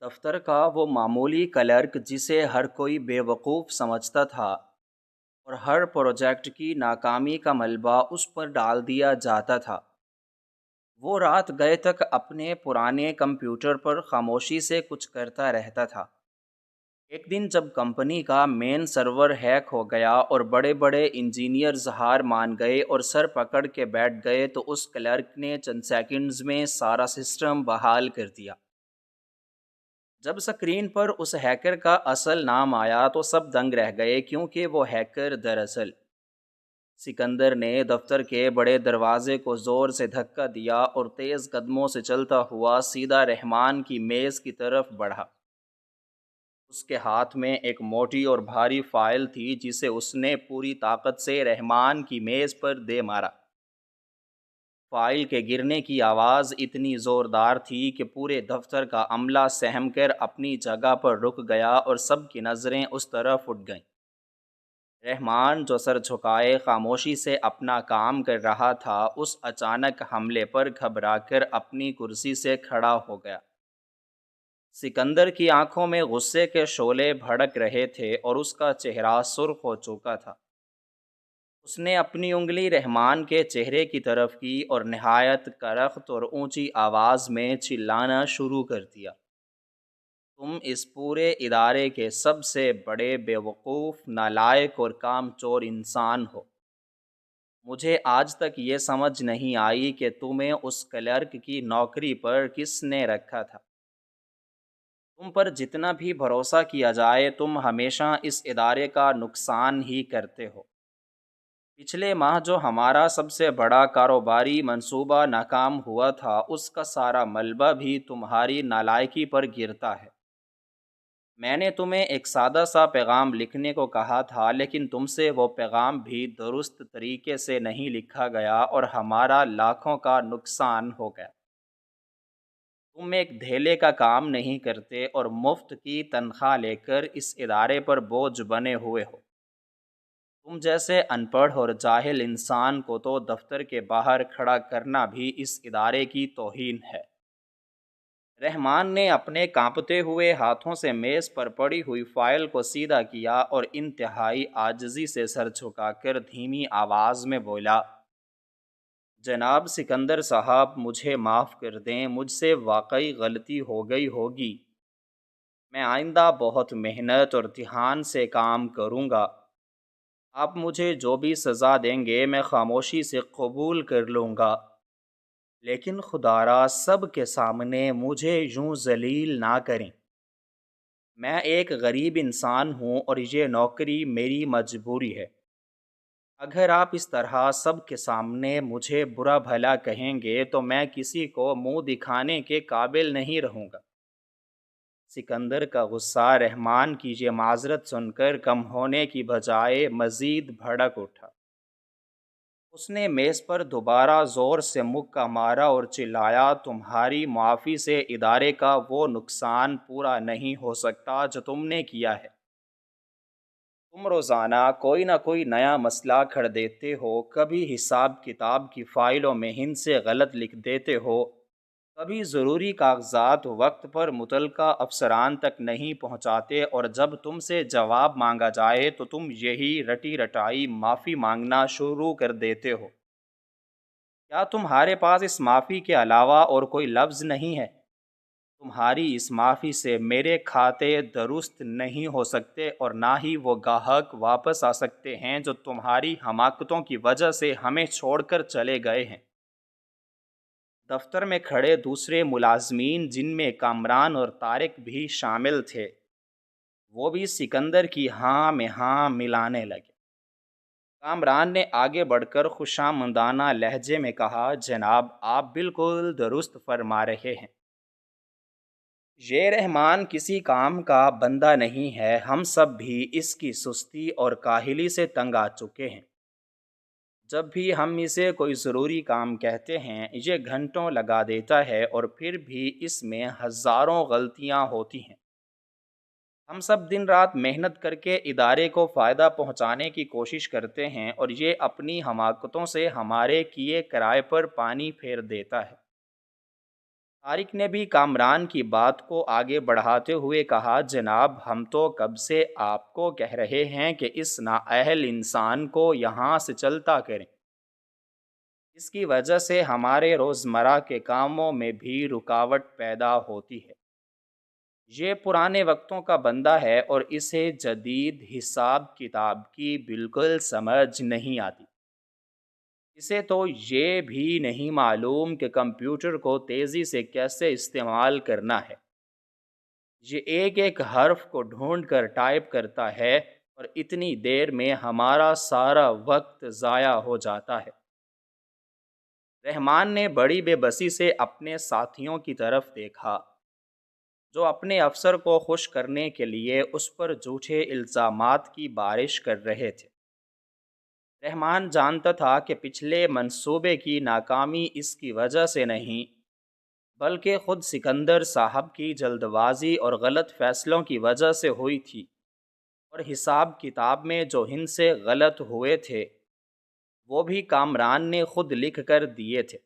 دفتر کا وہ معمولی کلرک جسے ہر کوئی بیوقوف سمجھتا تھا اور ہر پروجیکٹ کی ناکامی کا ملبہ اس پر ڈال دیا جاتا تھا، وہ رات گئے تک اپنے پرانے کمپیوٹر پر خاموشی سے کچھ کرتا رہتا تھا۔ ایک دن جب کمپنی کا مین سرور ہیک ہو گیا اور بڑے بڑے انجینئرز ہار مان گئے اور سر پکڑ کے بیٹھ گئے تو اس کلرک نے چند سیکنڈز میں سارا سسٹم بحال کر دیا۔ جب اسکرین پر اس ہیکر کا اصل نام آیا تو سب دنگ رہ گئے، کیونکہ وہ ہیکر دراصل سکندر نے دفتر کے بڑے دروازے کو زور سے دھکا دیا اور تیز قدموں سے چلتا ہوا سیدھا رحمان کی میز کی طرف بڑھا۔ اس کے ہاتھ میں ایک موٹی اور بھاری فائل تھی جسے اس نے پوری طاقت سے رحمان کی میز پر دے مارا۔ فائل کے گرنے کی آواز اتنی زوردار تھی کہ پورے دفتر کا عملہ سہم کر اپنی جگہ پر رک گیا اور سب کی نظریں اس طرف اٹھ گئیں۔ رحمان جو سر جھکائے خاموشی سے اپنا کام کر رہا تھا، اس اچانک حملے پر گھبرا کر اپنی کرسی سے کھڑا ہو گیا۔ سکندر کی آنکھوں میں غصے کے شعلے بھڑک رہے تھے اور اس کا چہرہ سرخ ہو چکا تھا۔ اس نے اپنی انگلی رحمان کے چہرے کی طرف کی اور نہایت کرخت اور اونچی آواز میں چلانا شروع کر دیا، تم اس پورے ادارے کے سب سے بڑے بیوقوف، نالائق اور کام چور انسان ہو۔ مجھے آج تک یہ سمجھ نہیں آئی کہ تمہیں اس کلرک کی نوکری پر کس نے رکھا تھا۔ تم پر جتنا بھی بھروسہ کیا جائے تم ہمیشہ اس ادارے کا نقصان ہی کرتے ہو۔ پچھلے ماہ جو ہمارا سب سے بڑا کاروباری منصوبہ ناکام ہوا تھا، اس کا سارا ملبہ بھی تمہاری نالائکی پر گرتا ہے۔ میں نے تمہیں ایک سادہ سا پیغام لکھنے کو کہا تھا، لیکن تم سے وہ پیغام بھی درست طریقے سے نہیں لکھا گیا اور ہمارا لاکھوں کا نقصان ہو گیا۔ تم ایک دھیلے کا کام نہیں کرتے اور مفت کی تنخواہ لے کر اس ادارے پر بوجھ بنے ہوئے ہو۔ تم جیسے ان پڑھ اور جاہل انسان کو تو دفتر کے باہر کھڑا کرنا بھی اس ادارے کی توہین ہے۔ رحمان نے اپنے کانپتے ہوئے ہاتھوں سے میز پر پڑی ہوئی فائل کو سیدھا کیا اور انتہائی عاجزی سے سر جھکا کر دھیمی آواز میں بولا، جناب سکندر صاحب، مجھے معاف کر دیں، مجھ سے واقعی غلطی ہو گئی ہوگی۔ میں آئندہ بہت محنت اور دھیان سے کام کروں گا۔ آپ مجھے جو بھی سزا دیں گے میں خاموشی سے قبول کر لوں گا، لیکن خدارا سب کے سامنے مجھے یوں ذلیل نہ کریں۔ میں ایک غریب انسان ہوں اور یہ نوکری میری مجبوری ہے۔ اگر آپ اس طرح سب کے سامنے مجھے برا بھلا کہیں گے تو میں کسی کو منہ دکھانے کے قابل نہیں رہوں گا۔ سکندر کا غصہ رحمان کی یہ معذرت سن کر کم ہونے کی بجائے مزید بھڑک اٹھا۔ اس نے میز پر دوبارہ زور سے مکہ مارا اور چلایا، تمہاری معافی سے ادارے کا وہ نقصان پورا نہیں ہو سکتا جو تم نے کیا ہے۔ تم روزانہ کوئی نہ کوئی نیا مسئلہ کھڑ دیتے ہو، کبھی حساب کتاب کی فائلوں میں ہند سے غلط لکھ دیتے ہو، کبھی ضروری کاغذات وقت پر متعلقہ افسران تک نہیں پہنچاتے، اور جب تم سے جواب مانگا جائے تو تم یہی رٹی رٹائی معافی مانگنا شروع کر دیتے ہو۔ کیا تمہارے پاس اس معافی کے علاوہ اور کوئی لفظ نہیں ہے؟ تمہاری اس معافی سے میرے کھاتے درست نہیں ہو سکتے اور نہ ہی وہ گاہک واپس آ سکتے ہیں جو تمہاری حماقتوں کی وجہ سے ہمیں چھوڑ کر چلے گئے ہیں۔ دفتر میں کھڑے دوسرے ملازمین، جن میں کامران اور طارق بھی شامل تھے، وہ بھی سکندر کی ہاں میں ہاں ملانے لگے۔ کامران نے آگے بڑھ کر خوشامدانہ لہجے میں کہا، جناب آپ بالکل درست فرما رہے ہیں۔ یہ رحمان کسی کام کا بندہ نہیں ہے، ہم سب بھی اس کی سستی اور کاہلی سے تنگ آ چکے ہیں۔ جب بھی ہم اسے کوئی ضروری کام کہتے ہیں، یہ گھنٹوں لگا دیتا ہے اور پھر بھی اس میں ہزاروں غلطیاں ہوتی ہیں۔ ہم سب دن رات محنت کر کے ادارے کو فائدہ پہنچانے کی کوشش کرتے ہیں اور یہ اپنی حماقتوں سے ہمارے کیے کرائے پر پانی پھیر دیتا ہے۔ طارق نے بھی کامران کی بات کو آگے بڑھاتے ہوئے کہا، جناب ہم تو کب سے آپ کو کہہ رہے ہیں کہ اس نااہل انسان کو یہاں سے چلتا کریں، اس کی وجہ سے ہمارے روزمرہ کے کاموں میں بھی رکاوٹ پیدا ہوتی ہے۔ یہ پرانے وقتوں کا بندہ ہے اور اسے جدید حساب کتاب کی بالکل سمجھ نہیں آتی۔ اسے تو یہ بھی نہیں معلوم کہ کمپیوٹر کو تیزی سے کیسے استعمال کرنا ہے۔ یہ ایک ایک حرف کو ڈھونڈ کر ٹائپ کرتا ہے اور اتنی دیر میں ہمارا سارا وقت ضائع ہو جاتا ہے۔ رحمان نے بڑی بے بسی سے اپنے ساتھیوں کی طرف دیکھا، جو اپنے افسر کو خوش کرنے کے لیے اس پر جھوٹے الزامات کی بارش کر رہے تھے۔ رحمان جانتا تھا کہ پچھلے منصوبے کی ناکامی اس کی وجہ سے نہیں، بلکہ خود سکندر صاحب کی جلد بازی اور غلط فیصلوں کی وجہ سے ہوئی تھی، اور حساب کتاب میں جو ہند سے غلط ہوئے تھے وہ بھی کامران نے خود لکھ کر دیے تھے۔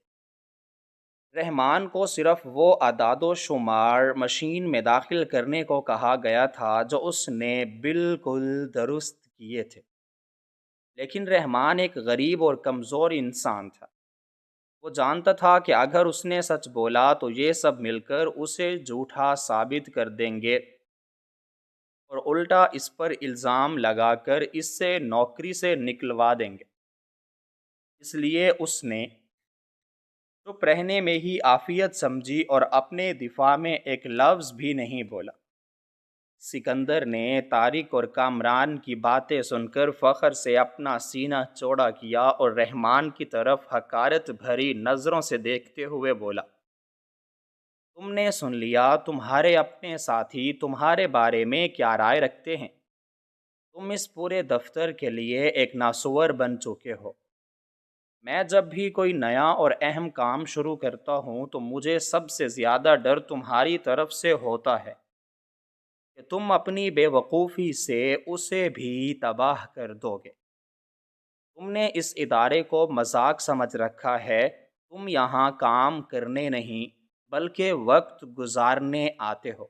رحمان کو صرف وہ اعداد و شمار مشین میں داخل کرنے کو کہا گیا تھا جو اس نے بالکل درست کیے تھے، لیکن رحمان ایک غریب اور کمزور انسان تھا۔ وہ جانتا تھا کہ اگر اس نے سچ بولا تو یہ سب مل کر اسے جھوٹا ثابت کر دیں گے اور الٹا اس پر الزام لگا کر اس سے نوکری سے نکلوا دیں گے۔ اس لیے اس نے چپ رہنے میں ہی عافیت سمجھی اور اپنے دفاع میں ایک لفظ بھی نہیں بولا۔ سکندر نے طارق اور کامران کی باتیں سن کر فخر سے اپنا سینہ چوڑا کیا اور رحمان کی طرف حقارت بھری نظروں سے دیکھتے ہوئے بولا، تم نے سن لیا، تمہارے اپنے ساتھی تمہارے بارے میں کیا رائے رکھتے ہیں۔ تم اس پورے دفتر کے لیے ایک ناسور بن چکے ہو۔ میں جب بھی کوئی نیا اور اہم کام شروع کرتا ہوں تو مجھے سب سے زیادہ ڈر تمہاری طرف سے ہوتا ہے کہ تم اپنی بے وقوفی سے اسے بھی تباہ کر دو گے۔ تم نے اس ادارے کو مذاق سمجھ رکھا ہے، تم یہاں کام کرنے نہیں بلکہ وقت گزارنے آتے ہو۔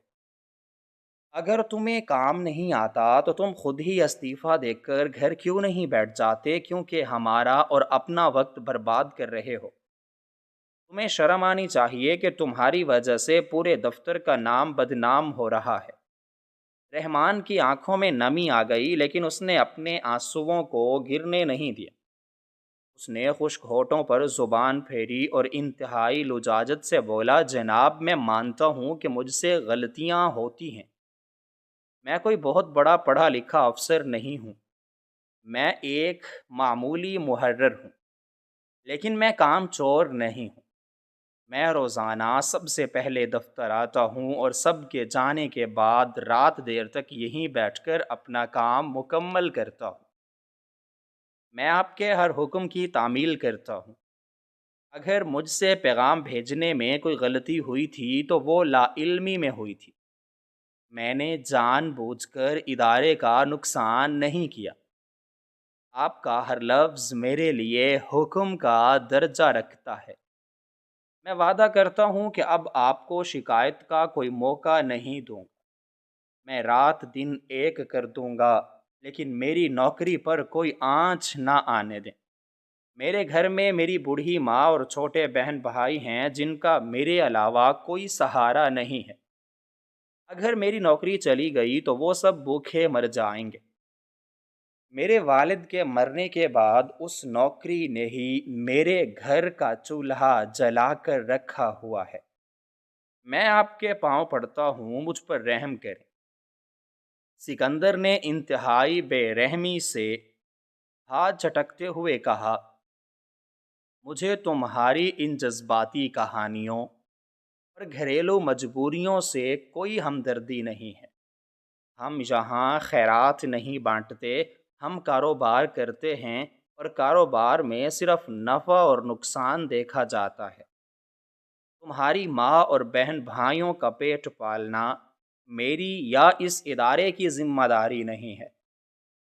اگر تمہیں کام نہیں آتا تو تم خود ہی استعفیٰ دے کر گھر کیوں نہیں بیٹھ جاتے، کیونکہ ہمارا اور اپنا وقت برباد کر رہے ہو۔ تمہیں شرم آنی چاہیے کہ تمہاری وجہ سے پورے دفتر کا نام بدنام ہو رہا ہے۔ رحمان کی آنکھوں میں نمی آ گئی، لیکن اس نے اپنے آنسوؤں کو گرنے نہیں دیا۔ اس نے خشک ہونٹوں پر زبان پھیری اور انتہائی لجاجت سے بولا، جناب میں مانتا ہوں کہ مجھ سے غلطیاں ہوتی ہیں۔ میں کوئی بہت بڑا پڑھا لکھا افسر نہیں ہوں، میں ایک معمولی محرر ہوں، لیکن میں کام چور نہیں ہوں۔ میں روزانہ سب سے پہلے دفتر آتا ہوں اور سب کے جانے کے بعد رات دیر تک یہیں بیٹھ کر اپنا کام مکمل کرتا ہوں۔ میں آپ کے ہر حکم کی تعمیل کرتا ہوں۔ اگر مجھ سے پیغام بھیجنے میں کوئی غلطی ہوئی تھی تو وہ لا علمی میں ہوئی تھی۔ میں نے جان بوجھ کر ادارے کا نقصان نہیں کیا۔ آپ کا ہر لفظ میرے لیے حکم کا درجہ رکھتا ہے۔ میں وعدہ کرتا ہوں کہ اب آپ کو شکایت کا کوئی موقع نہیں دوں گا۔ میں رات دن ایک کر دوں گا، لیکن میری نوکری پر کوئی آنچ نہ آنے دیں۔ میرے گھر میں میری بوڑھی ماں اور چھوٹے بہن بھائی ہیں جن کا میرے علاوہ کوئی سہارا نہیں ہے۔ اگر میری نوکری چلی گئی تو وہ سب بھوکے مر جائیں گے۔ میرے والد کے مرنے کے بعد اس نوکری نے ہی میرے گھر کا چولہا جلا کر رکھا ہوا ہے۔ میں آپ کے پاؤں پڑتا ہوں، مجھ پر رحم کریں۔ سکندر نے انتہائی بے رحمی سے ہاتھ جھٹکتے ہوئے کہا، مجھے تمہاری ان جذباتی کہانیوں اور گھریلو مجبوریوں سے کوئی ہمدردی نہیں ہے۔ ہم یہاں خیرات نہیں بانٹتے، ہم کاروبار کرتے ہیں اور کاروبار میں صرف نفع اور نقصان دیکھا جاتا ہے۔ تمہاری ماں اور بہن بھائیوں کا پیٹ پالنا میری یا اس ادارے کی ذمہ داری نہیں ہے۔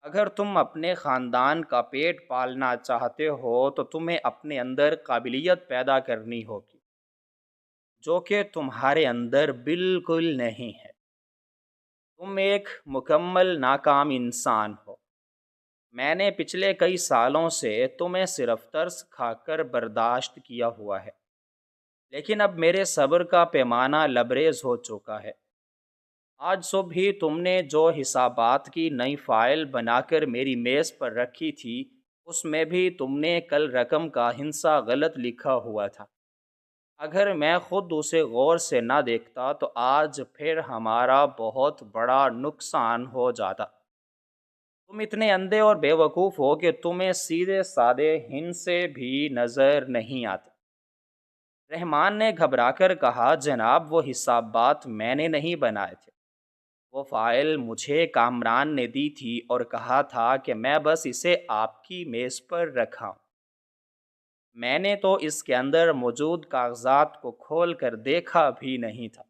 اگر تم اپنے خاندان کا پیٹ پالنا چاہتے ہو تو تمہیں اپنے اندر قابلیت پیدا کرنی ہوگی۔ جو کہ تمہارے اندر بالکل نہیں ہے۔ تم ایک مکمل ناکام انسان ہو۔ میں نے پچھلے کئی سالوں سے تمہیں صرف ترس کھا کر برداشت کیا ہوا ہے، لیکن اب میرے صبر کا پیمانہ لبریز ہو چکا ہے۔ آج صبح ہی تم نے جو حسابات کی نئی فائل بنا کر میری میز پر رکھی تھی، اس میں بھی تم نے کل رقم کا ہندسہ غلط لکھا ہوا تھا۔ اگر میں خود اسے غور سے نہ دیکھتا تو آج پھر ہمارا بہت بڑا نقصان ہو جاتا۔ تم اتنے اندھے اور بے وقوف ہو کہ تمہیں سیدھے سادے ہندسے بھی نظر نہیں آتے۔ رحمان نے گھبرا کر کہا، جناب وہ حسابات میں نے نہیں بنائے تھے، وہ فائل مجھے کامران نے دی تھی اور کہا تھا کہ میں بس اسے آپ کی میز پر رکھا ہوں۔ میں نے تو اس کے اندر موجود کاغذات کو کھول کر دیکھا بھی نہیں تھا۔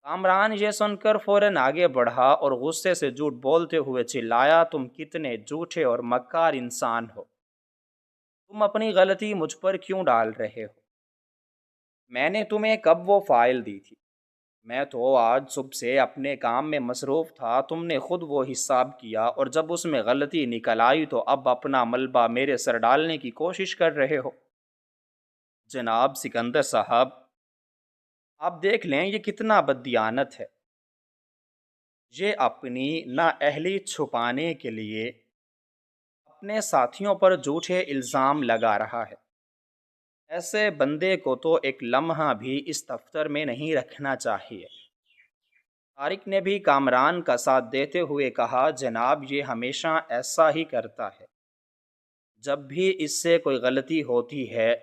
کامران یہ سن کر فوراً آگے بڑھا اور غصے سے جھوٹ بولتے ہوئے چلایا، تم کتنے جھوٹے اور مکار انسان ہو! تم اپنی غلطی مجھ پر کیوں ڈال رہے ہو؟ میں نے تمہیں کب وہ فائل دی تھی؟ میں تو آج صبح سے اپنے کام میں مصروف تھا، تم نے خود وہ حساب کیا اور جب اس میں غلطی نکل آئی تو اب اپنا ملبہ میرے سر ڈالنے کی کوشش کر رہے ہو۔ جناب سکندر صاحب، آپ دیکھ لیں یہ کتنا بددیانت ہے۔ یہ اپنی نااہلی چھپانے کے لیے اپنے ساتھیوں پر جھوٹے الزام لگا رہا ہے۔ ایسے بندے کو تو ایک لمحہ بھی اس دفتر میں نہیں رکھنا چاہیے۔ طارق نے بھی کامران کا ساتھ دیتے ہوئے کہا، جناب یہ ہمیشہ ایسا ہی کرتا ہے، جب بھی اس سے کوئی غلطی ہوتی ہے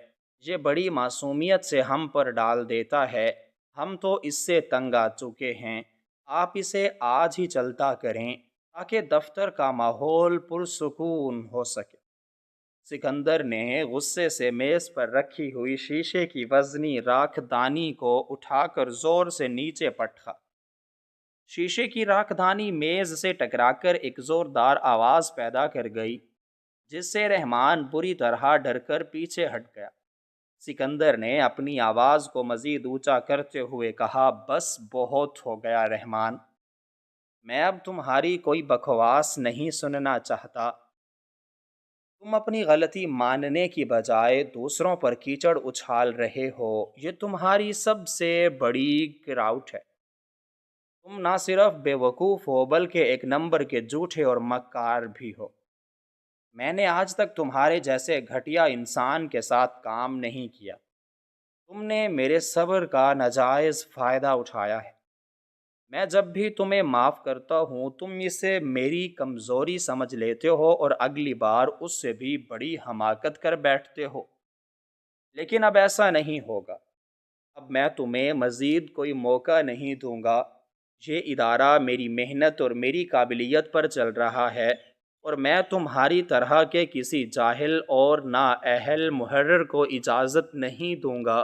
یہ بڑی معصومیت سے ہم پر ڈال دیتا ہے۔ ہم تو اس سے تنگ آ چکے ہیں، آپ اسے آج ہی چلتا کریں تاکہ دفتر کا ماحول پرسکون ہو سکے۔ سکندر نے غصے سے میز پر رکھی ہوئی شیشے کی وزنی راکھ دانی کو اٹھا کر زور سے نیچے پٹکا۔ شیشے کی راکھ دانی میز سے ٹکرا کر ایک زوردار آواز پیدا کر گئی، جس سے رحمان بری طرح ڈر کر پیچھے ہٹ گیا۔ سکندر نے اپنی آواز کو مزید اونچا کرتے ہوئے کہا، بس بہت ہو گیا رحمان، میں اب تمہاری کوئی بکواس نہیں سننا چاہتا۔ تم اپنی غلطی ماننے کی بجائے دوسروں پر کیچڑ اچھال رہے ہو، یہ تمہاری سب سے بڑی گراوٹ ہے۔ تم نہ صرف بے وقوف ہو بلکہ ایک نمبر کے جھوٹے اور مکار بھی ہو۔ میں نے آج تک تمہارے جیسے گھٹیا انسان کے ساتھ کام نہیں کیا۔ تم نے میرے صبر کا ناجائز فائدہ اٹھایا ہے۔ میں جب بھی تمہیں معاف کرتا ہوں تم اسے میری کمزوری سمجھ لیتے ہو اور اگلی بار اس سے بھی بڑی حماقت کر بیٹھتے ہو، لیکن اب ایسا نہیں ہوگا۔ اب میں تمہیں مزید کوئی موقع نہیں دوں گا۔ یہ ادارہ میری محنت اور میری قابلیت پر چل رہا ہے اور میں تمہاری طرح کے کسی جاہل اور نااہل محرر کو اجازت نہیں دوں گا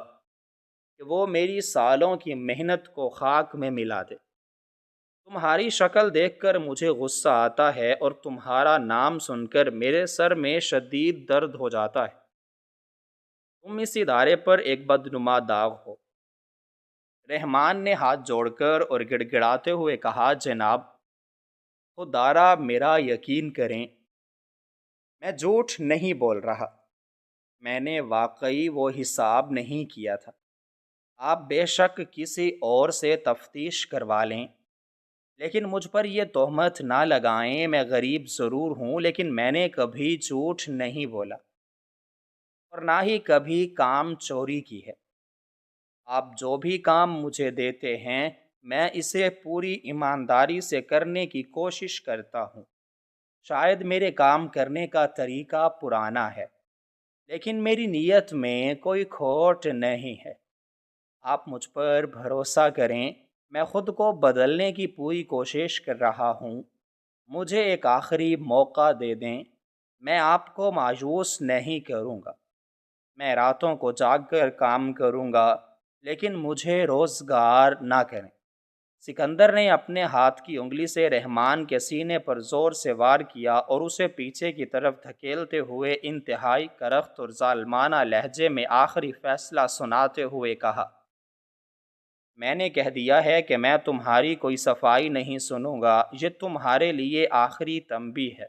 کہ وہ میری سالوں کی محنت کو خاک میں ملا دے۔ تمہاری شکل دیکھ کر مجھے غصہ آتا ہے اور تمہارا نام سن کر میرے سر میں شدید درد ہو جاتا ہے۔ تم اس ادارے پر ایک بدنما داغ ہو۔ رحمان نے ہاتھ جوڑ کر اور گڑ گڑاتے ہوئے کہا، جناب خدارا میرا یقین کریں، میں جھوٹ نہیں بول رہا، میں نے واقعی وہ حساب نہیں کیا تھا۔ آپ بے شک کسی اور سے تفتیش کروا لیں، لیکن مجھ پر یہ تہمت نہ لگائیں۔ میں غریب ضرور ہوں لیکن میں نے کبھی جھوٹ نہیں بولا اور نہ ہی کبھی کام چوری کی ہے۔ آپ جو بھی کام مجھے دیتے ہیں میں اسے پوری ایمانداری سے کرنے کی کوشش کرتا ہوں۔ شاید میرے کام کرنے کا طریقہ پرانا ہے لیکن میری نیت میں کوئی کھوٹ نہیں ہے۔ آپ مجھ پر بھروسہ کریں، میں خود کو بدلنے کی پوری کوشش کر رہا ہوں۔ مجھے ایک آخری موقع دے دیں، میں آپ کو مایوس نہیں کروں گا۔ میں راتوں کو جاگ کر کام کروں گا لیکن مجھے روزگار نہ کریں۔ سکندر نے اپنے ہاتھ کی انگلی سے رحمان کے سینے پر زور سے وار کیا اور اسے پیچھے کی طرف دھکیلتے ہوئے انتہائی کرخت اور ظالمانہ لہجے میں آخری فیصلہ سناتے ہوئے کہا، میں نے کہہ دیا ہے کہ میں تمہاری کوئی صفائی نہیں سنوں گا، یہ تمہارے لیے آخری تنبیہ ہے۔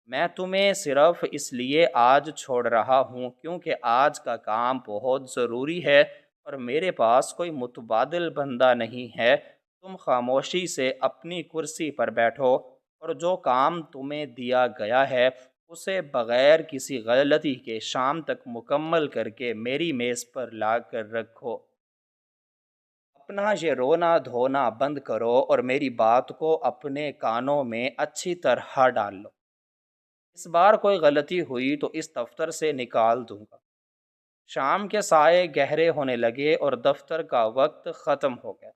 میں تمہیں صرف اس لیے آج چھوڑ رہا ہوں کیونکہ آج کا کام بہت ضروری ہے اور میرے پاس کوئی متبادل بندہ نہیں ہے۔ تم خاموشی سے اپنی کرسی پر بیٹھو اور جو کام تمہیں دیا گیا ہے اسے بغیر کسی غلطی کے شام تک مکمل کر کے میری میز پر لا کر رکھو۔ اپنا یہ رونا دھونا بند کرو اور میری بات کو اپنے کانوں میں اچھی طرح ڈال لو۔ اس بار کوئی غلطی ہوئی تو اس دفتر سے نکال دوں گا۔ شام کے سائے گہرے ہونے لگے اور دفتر کا وقت ختم ہو گیا۔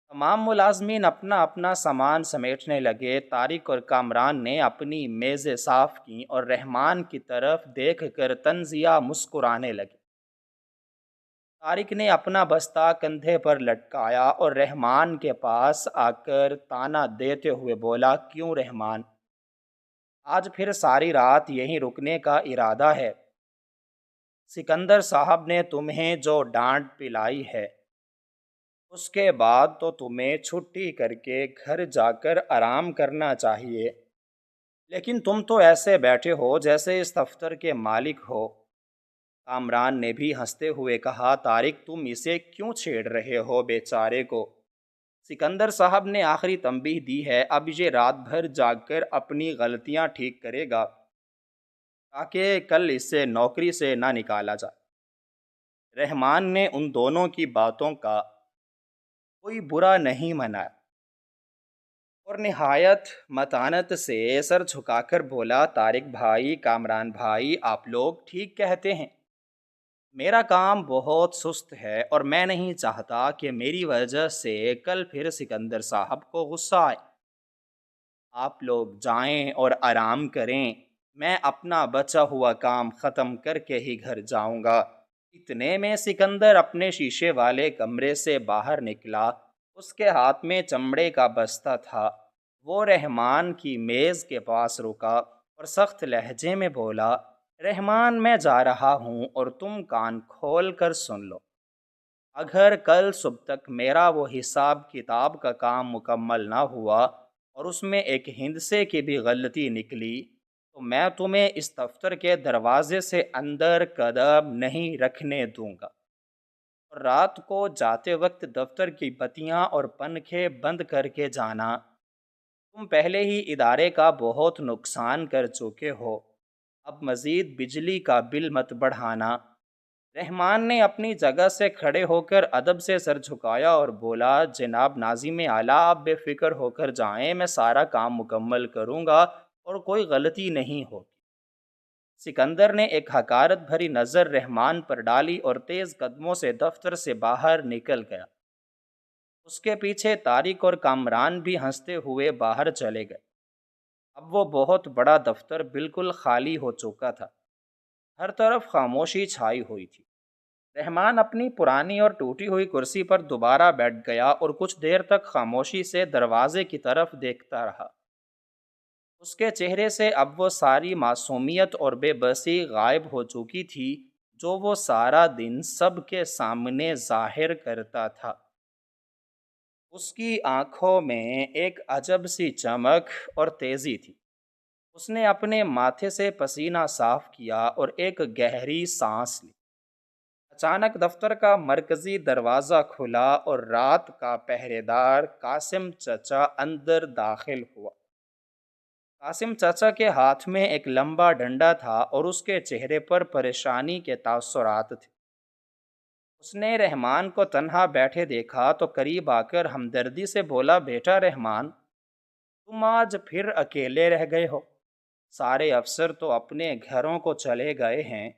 تمام ملازمین اپنا اپنا سامان سمیٹنے لگے۔ طارق اور کامران نے اپنی میزیں صاف کیں اور رحمان کی طرف دیکھ کر طنزیہ مسکرانے لگے۔ طارق نے اپنا بستہ کندھے پر لٹکایا اور رحمان کے پاس آ کر طعنہ دیتے ہوئے بولا، کیوں رحمان؟ آج پھر ساری رات یہیں رکنے کا ارادہ ہے؟ سکندر صاحب نے تمہیں جو ڈانٹ پلائی ہے اس کے بعد تو تمہیں چھٹی کر کے گھر جا کر آرام کرنا چاہیے، لیکن تم تو ایسے بیٹھے ہو جیسے اس دفتر کے مالک ہو۔ کامران نے بھی ہنستے ہوئے کہا، طارق تم اسے کیوں چھیڑ رہے ہو بیچارے کو؟ سکندر صاحب نے آخری تنبیہ دی ہے، اب یہ رات بھر جاگ کر اپنی غلطیاں ٹھیک کرے گا تاکہ کل اسے نوکری سے نہ نکالا جائے۔ رحمان نے ان دونوں کی باتوں کا کوئی برا نہیں منایا اور نہایت متانت سے سر جھکا کر بولا، طارق بھائی، کامران بھائی، آپ لوگ ٹھیک کہتے ہیں۔ میرا کام بہت سست ہے اور میں نہیں چاہتا کہ میری وجہ سے کل پھر سکندر صاحب کو غصہ آئے۔ آپ لوگ جائیں اور آرام کریں، میں اپنا بچا ہوا کام ختم کر کے ہی گھر جاؤں گا۔ اتنے میں سکندر اپنے شیشے والے کمرے سے باہر نکلا۔ اس کے ہاتھ میں چمڑے کا بستہ تھا۔ وہ رحمان کی میز کے پاس رکا اور سخت لہجے میں بولا، رحمان میں جا رہا ہوں اور تم کان کھول کر سن لو۔ اگر کل صبح تک میرا وہ حساب کتاب کا کام مکمل نہ ہوا اور اس میں ایک ہندسے کی بھی غلطی نکلی تو میں تمہیں اس دفتر کے دروازے سے اندر قدم نہیں رکھنے دوں گا۔ اور رات کو جاتے وقت دفتر کی بتیاں اور پنکھے بند کر کے جانا۔ تم پہلے ہی ادارے کا بہت نقصان کر چکے ہو، اب مزید بجلی کا بل مت بڑھانا۔ رحمان نے اپنی جگہ سے کھڑے ہو کر ادب سے سر جھکایا اور بولا، جناب ناظم اعلیٰ، آپ بے فکر ہو کر جائیں، میں سارا کام مکمل کروں گا اور کوئی غلطی نہیں ہوگی۔ سکندر نے ایک حقارت بھری نظر رحمان پر ڈالی اور تیز قدموں سے دفتر سے باہر نکل گیا۔ اس کے پیچھے طارق اور کامران بھی ہنستے ہوئے باہر چلے گئے۔ اب وہ بہت بڑا دفتر بالکل خالی ہو چکا تھا۔ ہر طرف خاموشی چھائی ہوئی تھی۔ رحمان اپنی پرانی اور ٹوٹی ہوئی کرسی پر دوبارہ بیٹھ گیا اور کچھ دیر تک خاموشی سے دروازے کی طرف دیکھتا رہا۔ اس کے چہرے سے اب وہ ساری معصومیت اور بے بسی غائب ہو چکی تھی جو وہ سارا دن سب کے سامنے ظاہر کرتا تھا۔ اس کی آنکھوں میں ایک عجب سی چمک اور تیزی تھی۔ اس نے اپنے ماتھے سے پسینہ صاف کیا اور ایک گہری سانس لی۔ اچانک دفتر کا مرکزی دروازہ کھلا اور رات کا پہرے دار قاسم چچا اندر داخل ہوا۔ قاسم چچا کے ہاتھ میں ایک لمبا ڈنڈا تھا اور اس کے چہرے پر پریشانی کے تاثرات تھے۔ اس نے رحمان کو تنہا بیٹھے دیکھا تو قریب آ کر ہمدردی سے بولا، بیٹا رحمان، تم آج پھر اکیلے رہ گئے ہو۔ سارے افسر تو اپنے گھروں کو چلے گئے ہیں،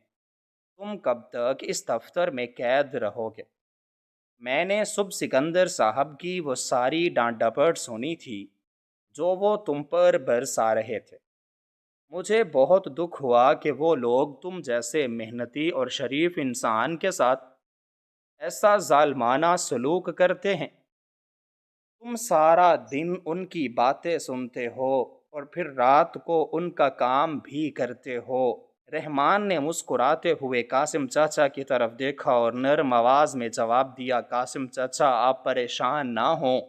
تم کب تک اس دفتر میں قید رہو گے؟ میں نے صبح سکندر صاحب کی وہ ساری ڈانٹ ڈپٹ سنی تھی جو وہ تم پر برسا رہے تھے۔ مجھے بہت دکھ ہوا کہ وہ لوگ تم جیسے محنتی اور شریف انسان کے ساتھ ایسا ظالمانہ سلوک کرتے ہیں۔ تم سارا دن ان کی باتیں سنتے ہو اور پھر رات کو ان کا کام بھی کرتے ہو۔ رحمان نے مسکراتے ہوئے قاسم چاچا کی طرف دیکھا اور نرم آواز میں جواب دیا، قاسم چاچا آپ پریشان نہ ہوں،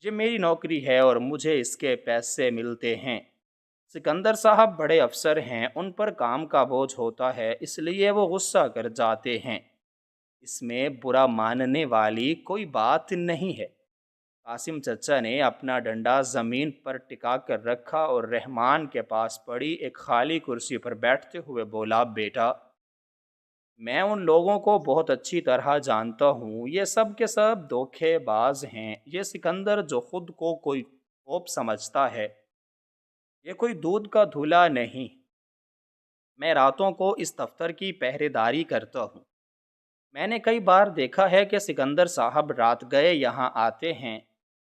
یہ میری نوکری ہے اور مجھے اس کے پیسے ملتے ہیں۔ سکندر صاحب بڑے افسر ہیں، ان پر کام کا بوجھ ہوتا ہے، اس لیے وہ غصہ کر جاتے ہیں۔ اس میں برا ماننے والی کوئی بات نہیں ہے۔ قاسم چچا نے اپنا ڈنڈا زمین پر ٹکا کر رکھا اور رحمان کے پاس پڑی ایک خالی کرسی پر بیٹھتے ہوئے بولا، بیٹا، میں ان لوگوں کو بہت اچھی طرح جانتا ہوں، یہ سب کے سب دھوکے باز ہیں۔ یہ سکندر جو خود کو کوئی توپ سمجھتا ہے، یہ کوئی دودھ کا دھلا نہیں۔ میں راتوں کو اس دفتر کی پہرے داری کرتا ہوں۔ میں نے کئی بار دیکھا ہے کہ سکندر صاحب رات گئے یہاں آتے ہیں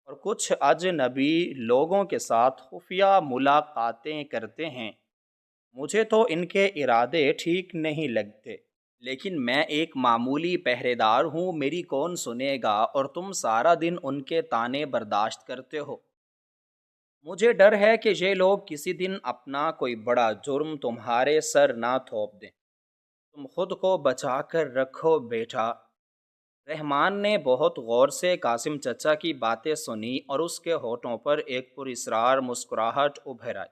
اور کچھ اجنبی لوگوں کے ساتھ خفیہ ملاقاتیں کرتے ہیں۔ مجھے تو ان کے ارادے ٹھیک نہیں لگتے، لیکن میں ایک معمولی پہرے دار ہوں، میری کون سنے گا، اور تم سارا دن ان کے طعنے برداشت کرتے ہو۔ مجھے ڈر ہے کہ یہ لوگ کسی دن اپنا کوئی بڑا جرم تمہارے سر نہ تھوپ دیں۔ تم خود کو بچا کر رکھو بیٹا۔ رحمان نے بہت غور سے قاسم چچا کی باتیں سنی اور اس کے ہونٹوں پر ایک پراسرار مسکراہٹ ابھر آئی۔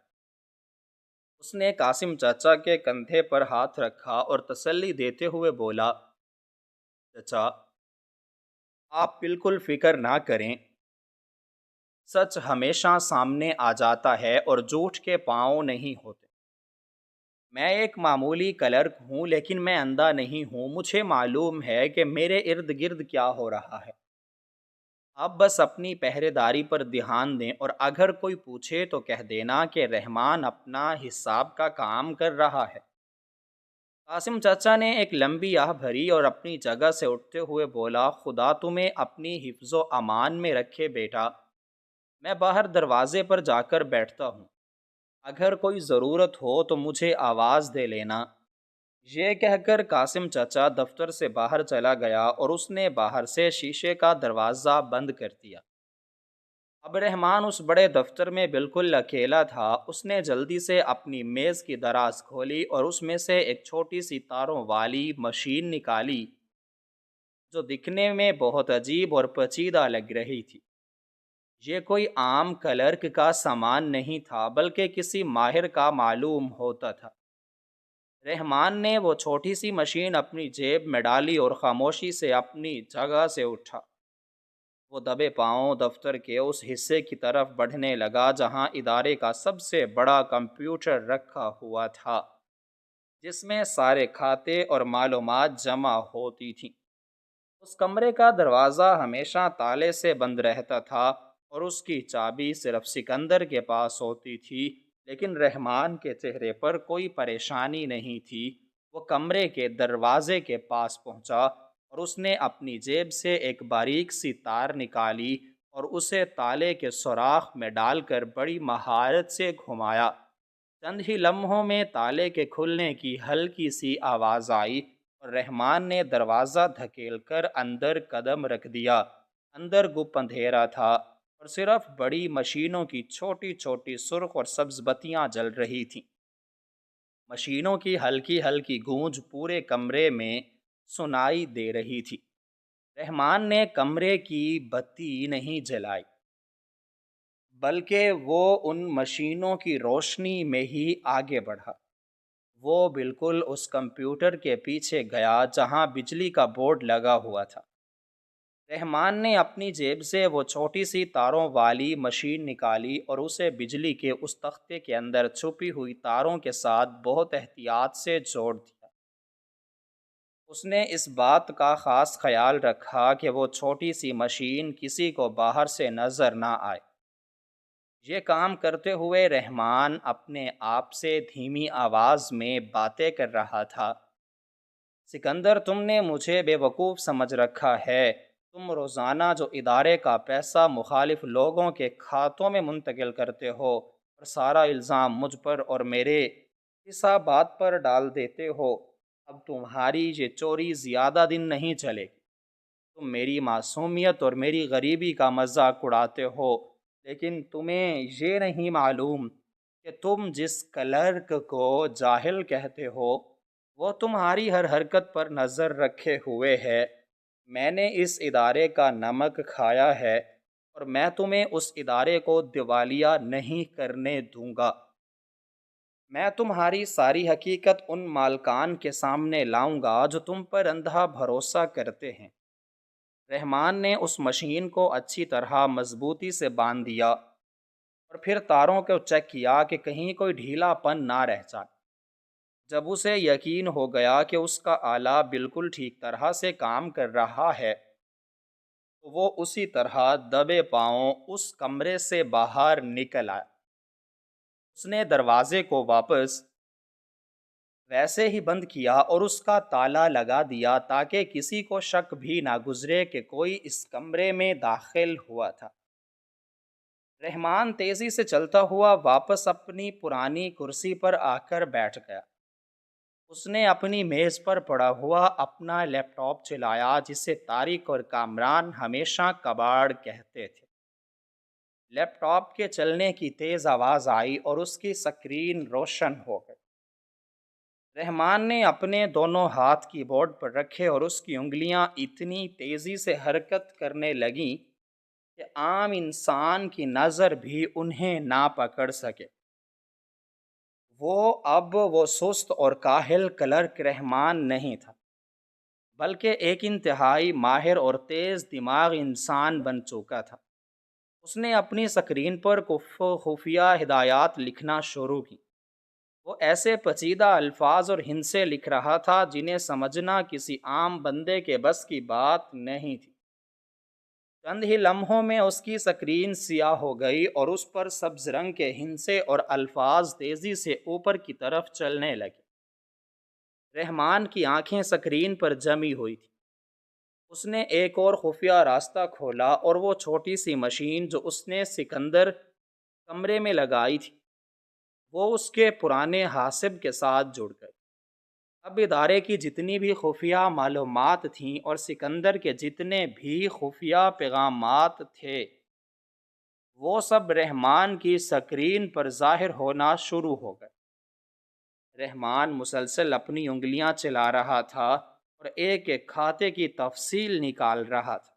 اس نے قاسم چچا کے کندھے پر ہاتھ رکھا اور تسلی دیتے ہوئے بولا، چچا، آپ بالکل فکر نہ کریں، سچ ہمیشہ سامنے آ جاتا ہے اور جھوٹ کے پاؤں نہیں ہوتے۔ میں ایک معمولی کلرک ہوں، لیکن میں اندھا نہیں ہوں، مجھے معلوم ہے کہ میرے ارد گرد کیا ہو رہا ہے۔ آپ بس اپنی پہرے داری پر دھیان دیں اور اگر کوئی پوچھے تو کہہ دینا کہ رحمان اپنا حساب کا کام کر رہا ہے۔ قاسم چچا نے ایک لمبی آہ بھری اور اپنی جگہ سے اٹھتے ہوئے بولا، خدا تمہیں اپنی حفظ و امان میں رکھے بیٹا، میں باہر دروازے پر جا کر بیٹھتا ہوں، اگر کوئی ضرورت ہو تو مجھے آواز دے لینا۔ یہ کہہ کر قاسم چچا دفتر سے باہر چلا گیا اور اس نے باہر سے شیشے کا دروازہ بند کر دیا۔ اب رحمان اس بڑے دفتر میں بالکل اکیلا تھا۔ اس نے جلدی سے اپنی میز کی دراز کھولی اور اس میں سے ایک چھوٹی سی تاروں والی مشین نکالی جو دکھنے میں بہت عجیب اور پیچیدہ لگ رہی تھی۔ یہ کوئی عام کلرک کا سامان نہیں تھا، بلکہ کسی ماہر کا معلوم ہوتا تھا۔ رحمان نے وہ چھوٹی سی مشین اپنی جیب میں ڈالی اور خاموشی سے اپنی جگہ سے اٹھا۔ وہ دبے پاؤں دفتر کے اس حصے کی طرف بڑھنے لگا جہاں ادارے کا سب سے بڑا کمپیوٹر رکھا ہوا تھا، جس میں سارے کھاتے اور معلومات جمع ہوتی تھیں۔ اس کمرے کا دروازہ ہمیشہ تالے سے بند رہتا تھا اور اس کی چابی صرف سکندر کے پاس ہوتی تھی، لیکن رحمان کے چہرے پر کوئی پریشانی نہیں تھی۔ وہ کمرے کے دروازے کے پاس پہنچا اور اس نے اپنی جیب سے ایک باریک سی تار نکالی اور اسے تالے کے سوراخ میں ڈال کر بڑی مہارت سے گھمایا۔ چند ہی لمحوں میں تالے کے کھلنے کی ہلکی سی آواز آئی اور رحمان نے دروازہ دھکیل کر اندر قدم رکھ دیا۔ اندر گپ اندھیرا تھا اور صرف بڑی مشینوں کی چھوٹی چھوٹی سرخ اور سبز بتیاں جل رہی تھیں۔ مشینوں کی ہلکی ہلکی گونج پورے کمرے میں سنائی دے رہی تھی۔ رحمان نے کمرے کی بتی نہیں جلائی، بلکہ وہ ان مشینوں کی روشنی میں ہی آگے بڑھا۔ وہ بالکل اس کمپیوٹر کے پیچھے گیا جہاں بجلی کا بورڈ لگا ہوا تھا۔ رحمان نے اپنی جیب سے وہ چھوٹی سی تاروں والی مشین نکالی اور اسے بجلی کے اس تختے کے اندر چھپی ہوئی تاروں کے ساتھ بہت احتیاط سے جوڑ دیا۔ اس نے اس بات کا خاص خیال رکھا کہ وہ چھوٹی سی مشین کسی کو باہر سے نظر نہ آئے۔ یہ کام کرتے ہوئے رحمان اپنے آپ سے دھیمی آواز میں باتیں کر رہا تھا۔ سکندر، تم نے مجھے بے وقوف سمجھ رکھا ہے۔ تم روزانہ جو ادارے کا پیسہ مخالف لوگوں کے کھاتوں میں منتقل کرتے ہو اور سارا الزام مجھ پر اور میرے حسابات پر ڈال دیتے ہو، اب تمہاری یہ چوری زیادہ دن نہیں چلے گی۔ تم میری معصومیت اور میری غریبی کا مذاق اڑاتے ہو، لیکن تمہیں یہ نہیں معلوم کہ تم جس کلرک کو جاہل کہتے ہو وہ تمہاری ہر حرکت پر نظر رکھے ہوئے ہے۔ میں نے اس ادارے کا نمک کھایا ہے اور میں تمہیں اس ادارے کو دیوالیہ نہیں کرنے دوں گا۔ میں تمہاری ساری حقیقت ان مالکان کے سامنے لاؤں گا جو تم پر اندھا بھروسہ کرتے ہیں۔ رحمان نے اس مشین کو اچھی طرح مضبوطی سے باندھ دیا اور پھر تاروں کو چیک کیا کہ کہیں کوئی ڈھیلا پن نہ رہ جائے۔ جب اسے یقین ہو گیا کہ اس کا آلہ بالکل ٹھیک طرح سے کام کر رہا ہے تو وہ اسی طرح دبے پاؤں اس کمرے سے باہر نکل آیا۔ اس نے دروازے کو واپس ویسے ہی بند کیا اور اس کا تالا لگا دیا تاکہ کسی کو شک بھی نہ گزرے کہ کوئی اس کمرے میں داخل ہوا تھا۔ رحمان تیزی سے چلتا ہوا واپس اپنی پرانی کرسی پر آ کر بیٹھ گیا۔ اس نے اپنی میز پر پڑا ہوا اپنا لیپ ٹاپ چلایا جسے طارق اور کامران ہمیشہ کباڑ کہتے تھے۔ لیپ ٹاپ کے چلنے کی تیز آواز آئی اور اس کی سکرین روشن ہو گئی۔ رحمان نے اپنے دونوں ہاتھ کی بورڈ پر رکھے اور اس کی انگلیاں اتنی تیزی سے حرکت کرنے لگیں کہ عام انسان کی نظر بھی انہیں نہ پکڑ سکے۔ وہ سست اور کاہل کلرک رحمان نہیں تھا، بلکہ ایک انتہائی ماہر اور تیز دماغ انسان بن چکا تھا۔ اس نے اپنی سکرین پر خفیہ ہدایات لکھنا شروع کی۔ وہ ایسے پیچیدہ الفاظ اور ہندسے لکھ رہا تھا جنہیں سمجھنا کسی عام بندے کے بس کی بات نہیں تھی۔ چند ہی لمحوں میں اس کی سکرین سیاہ ہو گئی اور اس پر سبز رنگ کے ہندسے اور الفاظ تیزی سے اوپر کی طرف چلنے لگے۔ رحمان کی آنکھیں سکرین پر جمی ہوئی تھیں۔ اس نے ایک اور خفیہ راستہ کھولا اور وہ چھوٹی سی مشین جو اس نے سکندر کمرے میں لگائی تھی وہ اس کے پرانے حاسب کے ساتھ جڑ گئی۔ اب ادارے کی جتنی بھی خفیہ معلومات تھیں اور سکندر کے جتنے بھی خفیہ پیغامات تھے وہ سب رحمان کی سکرین پر ظاہر ہونا شروع ہو گئے۔ رحمان مسلسل اپنی انگلیاں چلا رہا تھا اور ایک ایک کھاتے کی تفصیل نکال رہا تھا۔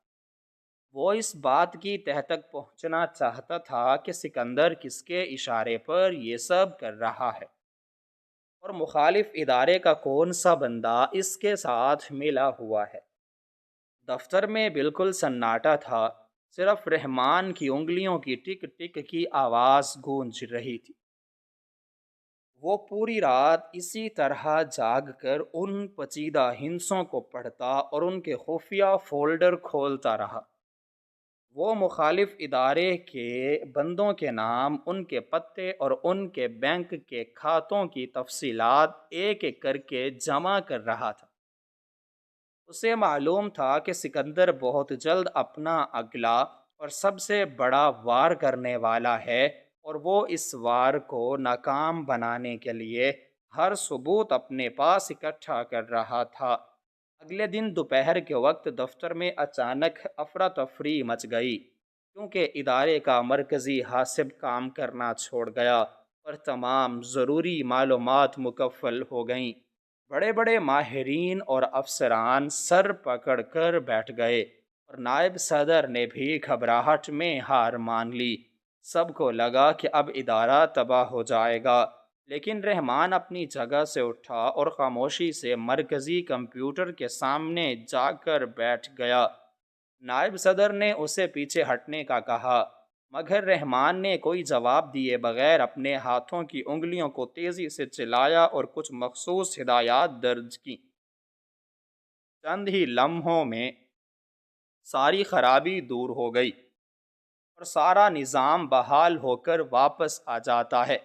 وہ اس بات کی تہ تک پہنچنا چاہتا تھا کہ سکندر کس کے اشارے پر یہ سب کر رہا ہے اور مخالف ادارے کا کون سا بندہ اس کے ساتھ ملا ہوا ہے۔ دفتر میں بالکل سناٹا تھا، صرف رحمان کی انگلیوں کی ٹک ٹک کی آواز گونج رہی تھی۔ وہ پوری رات اسی طرح جاگ کر ان پیچیدہ ہندسوں کو پڑھتا اور ان کے خفیہ فولڈر کھولتا رہا۔ وہ مخالف ادارے کے بندوں کے نام، ان کے پتے اور ان کے بینک کے کھاتوں کی تفصیلات ایک ایک کر کے جمع کر رہا تھا۔ اسے معلوم تھا کہ سکندر بہت جلد اپنا اگلا اور سب سے بڑا وار کرنے والا ہے اور وہ اس وار کو ناکام بنانے کے لیے ہر ثبوت اپنے پاس اکٹھا کر رہا تھا۔ اگلے دن دوپہر کے وقت دفتر میں اچانک افراتفری مچ گئی کیونکہ ادارے کا مرکزی حاسب کام کرنا چھوڑ گیا اور تمام ضروری معلومات مکفل ہو گئیں۔ بڑے بڑے ماہرین اور افسران سر پکڑ کر بیٹھ گئے اور نائب صدر نے بھی گھبراہٹ میں ہار مان لی۔ سب کو لگا کہ اب ادارہ تباہ ہو جائے گا، لیکن رحمان اپنی جگہ سے اٹھا اور خاموشی سے مرکزی کمپیوٹر کے سامنے جا کر بیٹھ گیا۔ نائب صدر نے اسے پیچھے ہٹنے کا کہا، مگر رحمان نے کوئی جواب دیے بغیر اپنے ہاتھوں کی انگلیوں کو تیزی سے چلایا اور کچھ مخصوص ہدایات درج کیں۔ چند ہی لمحوں میں ساری خرابی دور ہو گئی اور سارا نظام بحال ہو کر واپس آ جاتا ہے۔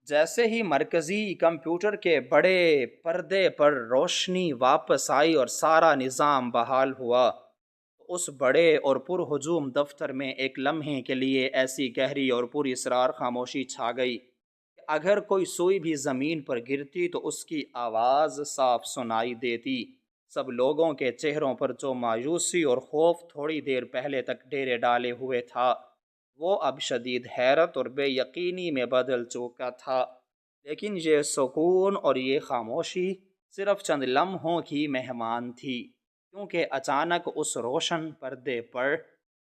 جیسے ہی مرکزی کمپیوٹر کے بڑے پردے پر روشنی واپس آئی اور سارا نظام بحال ہوا، اس بڑے اور پرہجوم دفتر میں ایک لمحے کے لیے ایسی گہری اور پر اسرار خاموشی چھا گئی کہ اگر کوئی سوئی بھی زمین پر گرتی تو اس کی آواز صاف سنائی دیتی۔ سب لوگوں کے چہروں پر جو مایوسی اور خوف تھوڑی دیر پہلے تک ڈیرے ڈالے ہوئے تھا وہ اب شدید حیرت اور بے یقینی میں بدل چکا تھا، لیکن یہ سکون اور یہ خاموشی صرف چند لمحوں کی مہمان تھی، کیونکہ اچانک اس روشن پردے پر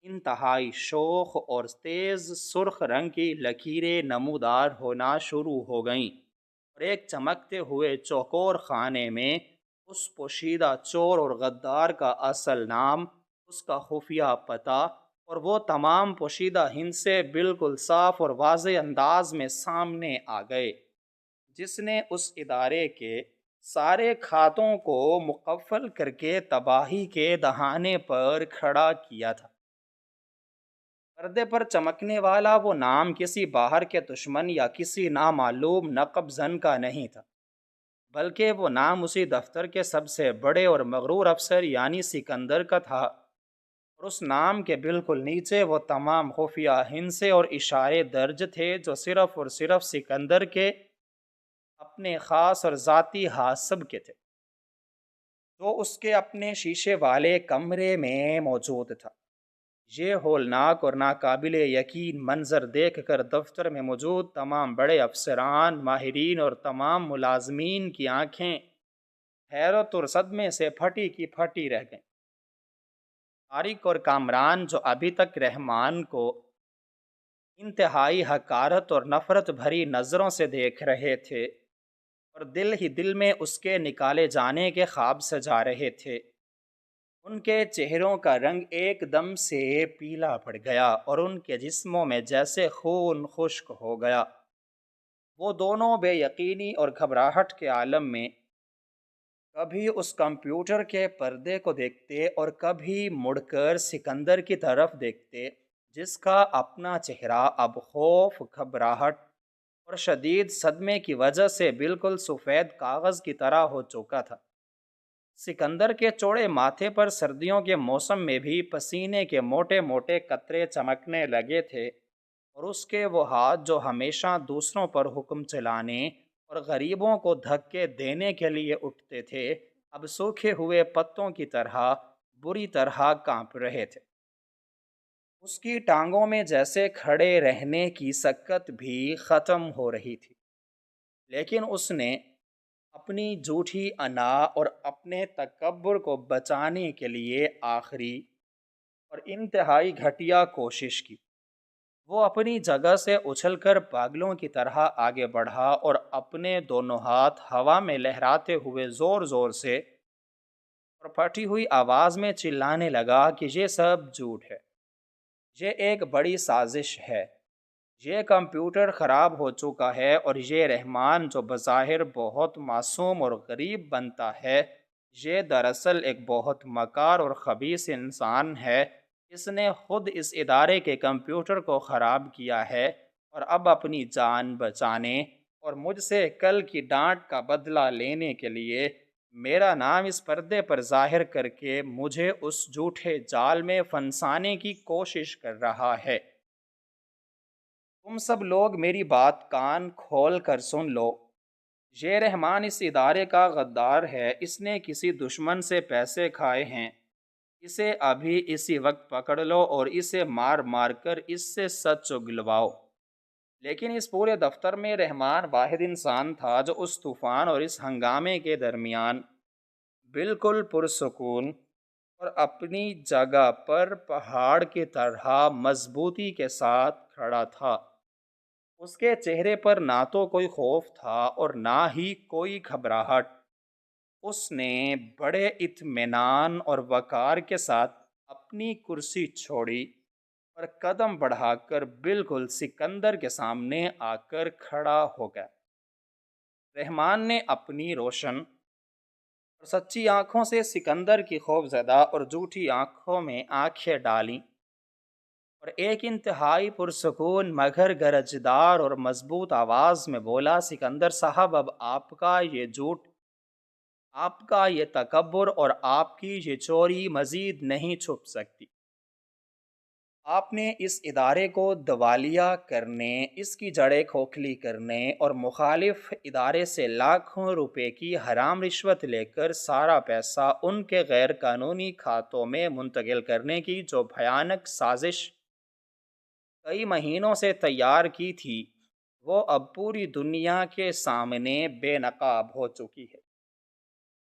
انتہائی شوخ اور تیز سرخ رنگ کی لکیریں نمودار ہونا شروع ہو گئیں، اور ایک چمکتے ہوئے چوکور خانے میں اس پوشیدہ چور اور غدار کا اصل نام، اس کا خفیہ پتہ اور وہ تمام پوشیدہ ہندسے بالکل صاف اور واضح انداز میں سامنے آ گئے، جس نے اس ادارے کے سارے کھاتوں کو مقفل کر کے تباہی کے دہانے پر کھڑا کیا تھا۔ پردے پر چمکنے والا وہ نام کسی باہر کے دشمن یا کسی نامعلوم نقب زن کا نہیں تھا، بلکہ وہ نام اسی دفتر کے سب سے بڑے اور مغرور افسر یعنی سکندر کا تھا، اور اس نام کے بالکل نیچے وہ تمام خفیہ ہندسے اور اشارے درج تھے جو صرف اور صرف سکندر کے اپنے خاص اور ذاتی حاسب کے تھے، جو اس کے اپنے شیشے والے کمرے میں موجود تھا۔ یہ ہولناک اور ناقابل یقین منظر دیکھ کر دفتر میں موجود تمام بڑے افسران، ماہرین اور تمام ملازمین کی آنکھیں حیرت اور صدمے سے پھٹی کی پھٹی رہ گئیں۔ طارق اور کامران جو ابھی تک رحمان کو انتہائی حقارت اور نفرت بھری نظروں سے دیکھ رہے تھے اور دل ہی دل میں اس کے نکالے جانے کے خواب سجا رہے تھے، ان کے چہروں کا رنگ ایک دم سے پیلا پڑ گیا اور ان کے جسموں میں جیسے خون خشک ہو گیا۔ وہ دونوں بے یقینی اور گھبراہٹ کے عالم میں کبھی اس کمپیوٹر کے پردے کو دیکھتے اور کبھی مڑ کر سکندر کی طرف دیکھتے، جس کا اپنا چہرہ اب خوف، گھبراہٹ اور شدید صدمے کی وجہ سے بالکل سفید کاغذ کی طرح ہو چکا تھا۔ سکندر کے چوڑے ماتھے پر سردیوں کے موسم میں بھی پسینے کے موٹے موٹے قطرے چمکنے لگے تھے، اور اس کے وہ ہاتھ جو ہمیشہ دوسروں پر حکم چلانے اور غریبوں کو دھکے دینے کے لیے اٹھتے تھے، اب سوکھے ہوئے پتوں کی طرح بری طرح کانپ رہے تھے۔ اس کی ٹانگوں میں جیسے کھڑے رہنے کی سکت بھی ختم ہو رہی تھی، لیکن اس نے اپنی جھوٹی انا اور اپنے تکبر کو بچانے کے لیے آخری اور انتہائی گھٹیا کوشش کی۔ وہ اپنی جگہ سے اچھل کر پاگلوں کی طرح آگے بڑھا اور اپنے دونوں ہاتھ ہوا میں لہراتے ہوئے زور زور سے اور پھٹی ہوئی آواز میں چلانے لگا کہ یہ سب جھوٹ ہے، یہ ایک بڑی سازش ہے، یہ کمپیوٹر خراب ہو چکا ہے، اور یہ رحمان جو بظاہر بہت معصوم اور غریب بنتا ہے، یہ دراصل ایک بہت مکار اور خبیث انسان ہے۔ اس نے خود اس ادارے کے کمپیوٹر کو خراب کیا ہے، اور اب اپنی جان بچانے اور مجھ سے کل کی ڈانٹ کا بدلہ لینے کے لیے میرا نام اس پردے پر ظاہر کر کے مجھے اس جھوٹے جال میں پھنسانے کی کوشش کر رہا ہے۔ تم سب لوگ میری بات کان کھول کر سن لو، یہ رحمان اس ادارے کا غدار ہے، اس نے کسی دشمن سے پیسے کھائے ہیں، اسے ابھی اسی وقت پکڑ لو اور اسے مار مار کر اس سے سچ اگلواؤ۔ لیکن اس پورے دفتر میں رحمان واحد انسان تھا جو اس طوفان اور اس ہنگامے کے درمیان بالکل پرسکون اور اپنی جگہ پر پہاڑ کی طرح مضبوطی کے ساتھ کھڑا تھا۔ اس کے چہرے پر نہ تو کوئی خوف تھا اور نہ ہی کوئی گھبراہٹ۔ اس نے بڑے اطمینان اور وقار کے ساتھ اپنی کرسی چھوڑی اور قدم بڑھا کر بالکل سکندر کے سامنے آ کر کھڑا ہو گیا۔ رحمان نے اپنی روشن اور سچی آنکھوں سے سکندر کی خوف زدہ اور جھوٹی آنکھوں میں آنکھیں ڈالیں، اور ایک انتہائی پرسکون مگر گرجدار اور مضبوط آواز میں بولا، سکندر صاحب، اب آپ کا یہ جھوٹ، آپ کا یہ تکبر اور آپ کی یہ چوری مزید نہیں چھپ سکتی۔ آپ نے اس ادارے کو دیوالیہ کرنے، اس کی جڑیں کھوکھلی کرنے اور مخالف ادارے سے لاکھوں روپے کی حرام رشوت لے کر سارا پیسہ ان کے غیر قانونی کھاتوں میں منتقل کرنے کی جو بھیانک سازش کئی مہینوں سے تیار کی تھی، وہ اب پوری دنیا کے سامنے بے نقاب ہو چکی ہے۔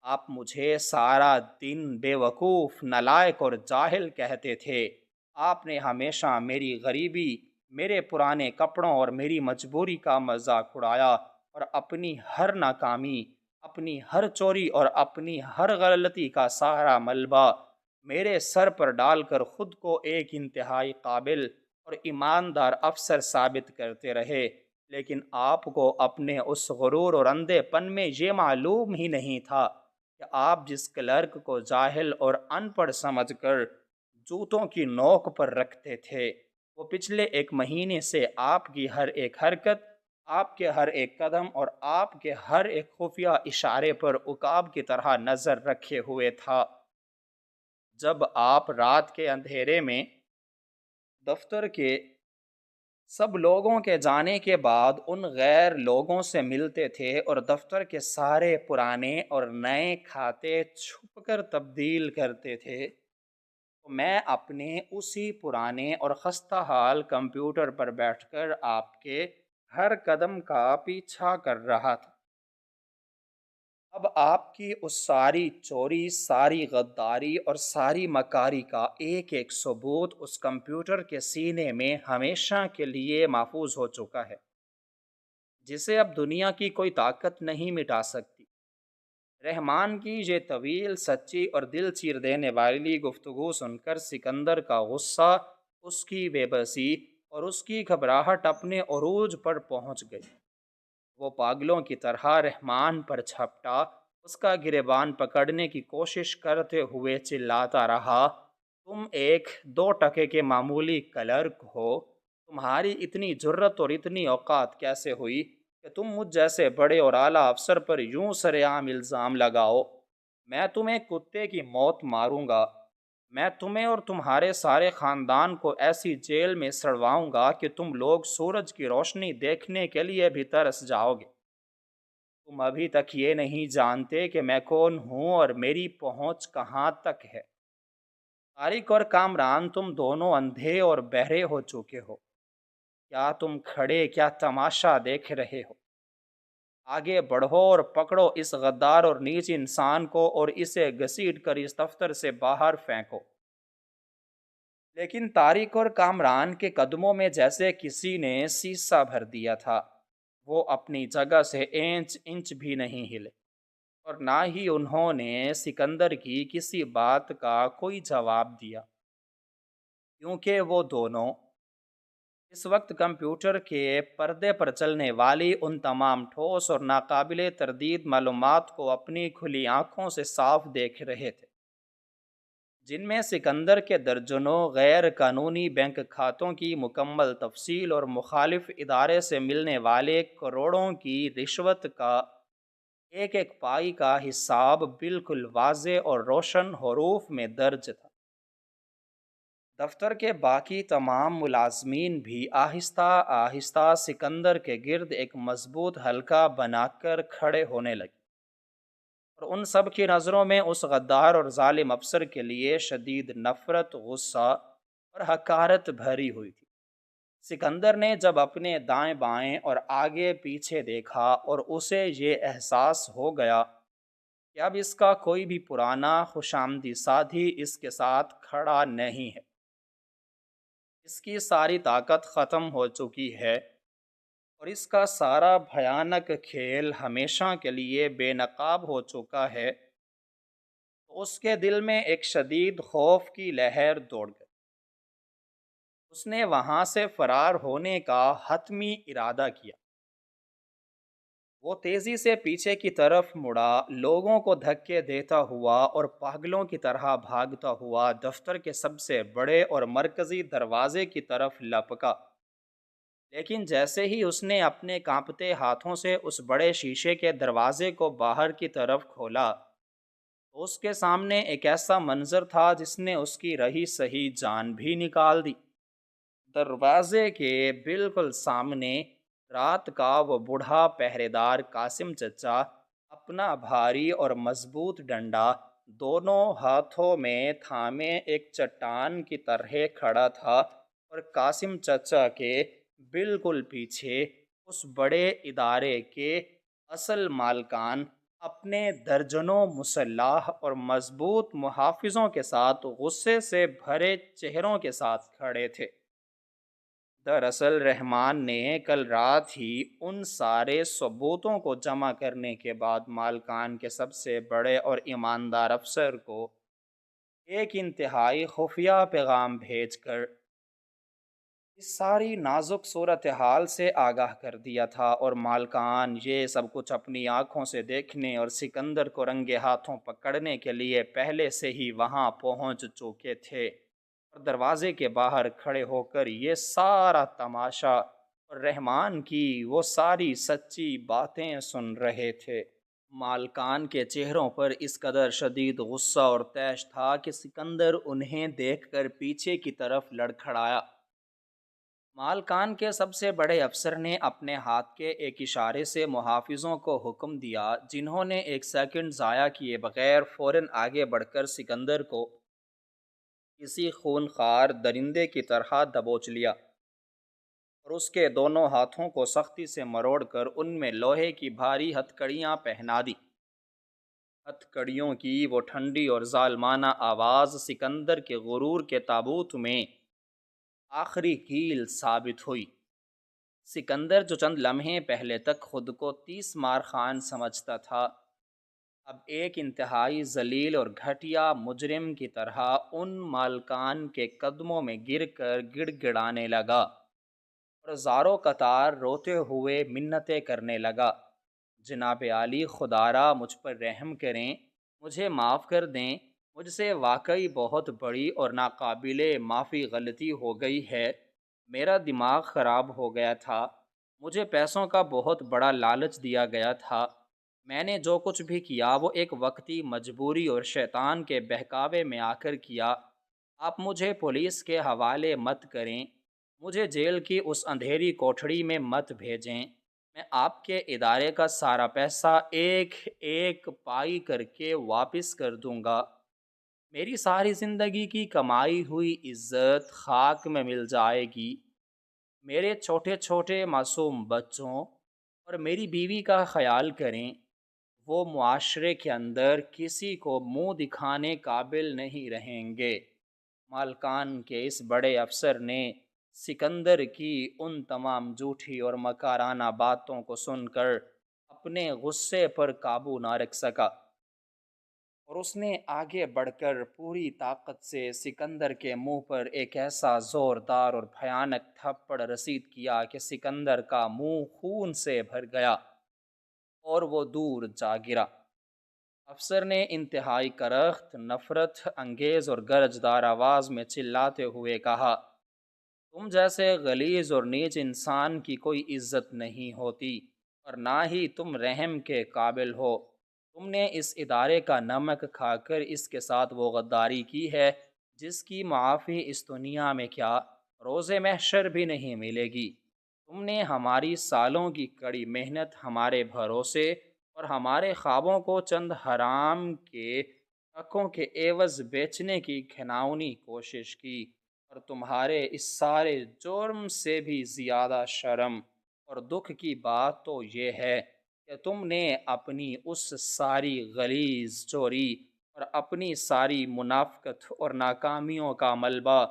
آپ مجھے سارا دن بے وقوف، نالائق اور جاہل کہتے تھے۔ آپ نے ہمیشہ میری غریبی، میرے پرانے کپڑوں اور میری مجبوری کا مذاق اڑایا، اور اپنی ہر ناکامی، اپنی ہر چوری اور اپنی ہر غلطی کا سارا ملبہ میرے سر پر ڈال کر خود کو ایک انتہائی قابل اور ایماندار افسر ثابت کرتے رہے۔ لیکن آپ کو اپنے اس غرور اور اندھے پن میں یہ معلوم ہی نہیں تھا کہ آپ جس کلرک کو جاہل اور ان پڑھ سمجھ کر جوتوں کی نوک پر رکھتے تھے، وہ پچھلے ایک مہینے سے آپ کی ہر ایک حرکت، آپ کے ہر ایک قدم اور آپ کے ہر ایک خفیہ اشارے پر عقاب کی طرح نظر رکھے ہوئے تھا۔ جب آپ رات کے اندھیرے میں دفتر کے سب لوگوں کے جانے کے بعد ان غیر لوگوں سے ملتے تھے اور دفتر کے سارے پرانے اور نئے کھاتے چھپ کر تبدیل کرتے تھے، تو میں اپنے اسی پرانے اور خستہ حال کمپیوٹر پر بیٹھ کر آپ کے ہر قدم کا پیچھا کر رہا تھا۔ اب آپ کی اس ساری چوری، ساری غداری اور ساری مکاری کا ایک ایک ثبوت اس کمپیوٹر کے سینے میں ہمیشہ کے لیے محفوظ ہو چکا ہے، جسے اب دنیا کی کوئی طاقت نہیں مٹا سکتی۔ رحمان کی یہ طویل، سچی اور دل چیر دینے والی گفتگو سن کر سکندر کا غصہ، اس کی بے بسی اور اس کی گھبراہٹ اپنے عروج پر پہنچ گئی۔ وہ پاگلوں کی طرح رحمان پر جھپٹا، اس کا گریبان پکڑنے کی کوشش کرتے ہوئے چلاتا رہا، تم ایک 2 ٹکے کے معمولی کلرک ہو، تمہاری اتنی جرت اور اتنی اوقات کیسے ہوئی کہ تم مجھ جیسے بڑے اور اعلیٰ افسر پر یوں سرعام الزام لگاؤ؟ میں تمہیں کتے کی موت ماروں گا۔ میں تمہیں اور تمہارے سارے خاندان کو ایسی جیل میں سڑواؤں گا کہ تم لوگ سورج کی روشنی دیکھنے کے لیے بھی ترس جاؤ گے۔ تم ابھی تک یہ نہیں جانتے کہ میں کون ہوں اور میری پہنچ کہاں تک ہے۔ طارق اور کامران، تم دونوں اندھے اور بہرے ہو چکے ہو۔ کیا تم کھڑے کیا تماشا دیکھ رہے ہو؟ آگے بڑھو اور پکڑو اس غدار اور نیچ انسان کو اور اسے گھسیٹ کر اس دفتر سے باہر پھینکو۔ لیکن طارق اور کامران کے قدموں میں جیسے کسی نے سیسا بھر دیا تھا۔ وہ اپنی جگہ سے انچ انچ بھی نہیں ہلے، اور نہ ہی انہوں نے سکندر کی کسی بات کا کوئی جواب دیا، کیونکہ وہ دونوں اس وقت کمپیوٹر کے پردے پر چلنے والی ان تمام ٹھوس اور ناقابل تردید معلومات کو اپنی کھلی آنکھوں سے صاف دیکھ رہے تھے، جن میں سکندر کے درجنوں غیر قانونی بینک کھاتوں کی مکمل تفصیل اور مخالف ادارے سے ملنے والے کروڑوں کی رشوت کا ایک ایک پائی کا حساب بالکل واضح اور روشن حروف میں درج تھا۔ دفتر کے باقی تمام ملازمین بھی آہستہ آہستہ سکندر کے گرد ایک مضبوط حلقہ بنا کر کھڑے ہونے لگے، اور ان سب کی نظروں میں اس غدار اور ظالم افسر کے لیے شدید نفرت، غصہ اور حقارت بھری ہوئی تھی۔ سکندر نے جب اپنے دائیں بائیں اور آگے پیچھے دیکھا اور اسے یہ احساس ہو گیا کہ اب اس کا کوئی بھی پرانا خوش آمدی ساتھی اس کے ساتھ کھڑا نہیں ہے، اس کی ساری طاقت ختم ہو چکی ہے اور اس کا سارا بھیانک کھیل ہمیشہ کے لیے بے نقاب ہو چکا ہے، تو اس کے دل میں ایک شدید خوف کی لہر دوڑ گئی۔ اس نے وہاں سے فرار ہونے کا حتمی ارادہ کیا۔ وہ تیزی سے پیچھے کی طرف مڑا، لوگوں کو دھکے دیتا ہوا اور پاگلوں کی طرح بھاگتا ہوا دفتر کے سب سے بڑے اور مرکزی دروازے کی طرف لپکا۔ لیکن جیسے ہی اس نے اپنے کانپتے ہاتھوں سے اس بڑے شیشے کے دروازے کو باہر کی طرف کھولا، تو اس کے سامنے ایک ایسا منظر تھا جس نے اس کی رہی سہی جان بھی نکال دی۔ دروازے کے بالکل سامنے رات کا وہ بوڑھا پہرے دار قاسم چچا اپنا بھاری اور مضبوط ڈنڈا دونوں ہاتھوں میں تھامے ایک چٹان کی طرح کھڑا تھا، اور قاسم چچا کے بالکل پیچھے اس بڑے ادارے کے اصل مالکان اپنے درجنوں مسلح اور مضبوط محافظوں کے ساتھ غصے سے بھرے چہروں کے ساتھ کھڑے تھے۔ دراصل رحمان نے کل رات ہی ان سارے ثبوتوں کو جمع کرنے کے بعد مالکان کے سب سے بڑے اور ایماندار افسر کو ایک انتہائی خفیہ پیغام بھیج کر اس ساری نازک صورتحال سے آگاہ کر دیا تھا، اور مالکان یہ سب کچھ اپنی آنکھوں سے دیکھنے اور سکندر کو رنگے ہاتھوں پکڑنے کے لیے پہلے سے ہی وہاں پہنچ چکے تھے، اور دروازے کے باہر کھڑے ہو کر یہ سارا تماشا اور رحمان کی وہ ساری سچی باتیں سن رہے تھے۔ مالکان کے چہروں پر اس قدر شدید غصہ اور طیش تھا کہ سکندر انہیں دیکھ کر پیچھے کی طرف لڑکھڑایا۔ مالکان کے سب سے بڑے افسر نے اپنے ہاتھ کے ایک اشارے سے محافظوں کو حکم دیا، جنہوں نے ایک سیکنڈ ضائع کیے بغیر فوراً آگے بڑھ کر سکندر کو کسی خونخوار درندے کی طرح دبوچ لیا اور اس کے دونوں ہاتھوں کو سختی سے مروڑ کر ان میں لوہے کی بھاری ہتھکڑیاں پہنا دی۔ ہتھکڑیوں کی وہ ٹھنڈی اور ظالمانہ آواز سکندر کے غرور کے تابوت میں آخری کیل ثابت ہوئی۔ سکندر جو چند لمحے پہلے تک خود کو 30 مار خان سمجھتا تھا، اب ایک انتہائی ذلیل اور گھٹیا مجرم کی طرح ان مالکان کے قدموں میں گر کر گڑ گڑانے لگا اور زاروں قطار روتے ہوئے منتیں کرنے لگا، جناب عالی، خدا را مجھ پر رحم کریں، مجھے معاف کر دیں، مجھ سے واقعی بہت بڑی اور ناقابل معافی غلطی ہو گئی ہے، میرا دماغ خراب ہو گیا تھا، مجھے پیسوں کا بہت بڑا لالچ دیا گیا تھا، میں نے جو کچھ بھی کیا وہ ایک وقتی مجبوری اور شیطان کے بہکاوے میں آ کر کیا، آپ مجھے پولیس کے حوالے مت کریں، مجھے جیل کی اس اندھیری کوٹھڑی میں مت بھیجیں، میں آپ کے ادارے کا سارا پیسہ ایک ایک پائی کر کے واپس کر دوں گا، میری ساری زندگی کی کمائی ہوئی عزت خاک میں مل جائے گی، میرے چھوٹے چھوٹے معصوم بچوں اور میری بیوی کا خیال کریں، وہ معاشرے کے اندر کسی کو منہ دکھانے قابل نہیں رہیں گے۔ مالکان کے اس بڑے افسر نے سکندر کی ان تمام جھوٹی اور مکارانہ باتوں کو سن کر اپنے غصے پر قابو نہ رکھ سکا، اور اس نے آگے بڑھ کر پوری طاقت سے سکندر کے منہ پر ایک ایسا زوردار اور بھیانک تھپڑ رسید کیا کہ سکندر کا منہ خون سے بھر گیا اور وہ دور جا گرا۔ افسر نے انتہائی کرخت، نفرت انگیز اور گرجدار آواز میں چلاتے ہوئے کہا، تم جیسے غلیظ اور نیچ انسان کی کوئی عزت نہیں ہوتی، اور نہ ہی تم رحم کے قابل ہو، تم نے اس ادارے کا نمک کھا کر اس کے ساتھ وہ غداری کی ہے جس کی معافی اس دنیا میں کیا روز محشر بھی نہیں ملے گی، تم نے ہماری سالوں کی کڑی محنت، ہمارے بھروسے اور ہمارے خوابوں کو چند حرام کے ٹکوں کے عوض بیچنے کی گھناؤنی کوشش کی، اور تمہارے اس سارے جرم سے بھی زیادہ شرم اور دکھ کی بات تو یہ ہے کہ تم نے اپنی اس ساری غلیظ چوری اور اپنی ساری منافقت اور ناکامیوں کا ملبہ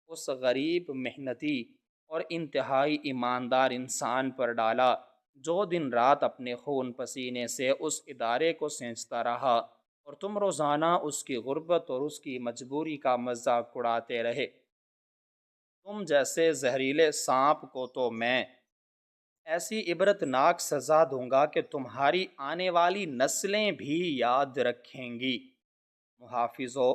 اس غریب محنتی اور انتہائی ایماندار انسان پر ڈالا جو دن رات اپنے خون پسینے سے اس ادارے کو سینچتا رہا، اور تم روزانہ اس کی غربت اور اس کی مجبوری کا مذاق اڑاتے رہے۔ تم جیسے زہریلے سانپ کو تو میں ایسی عبرت ناک سزا دوں گا کہ تمہاری آنے والی نسلیں بھی یاد رکھیں گی۔ محافظوں،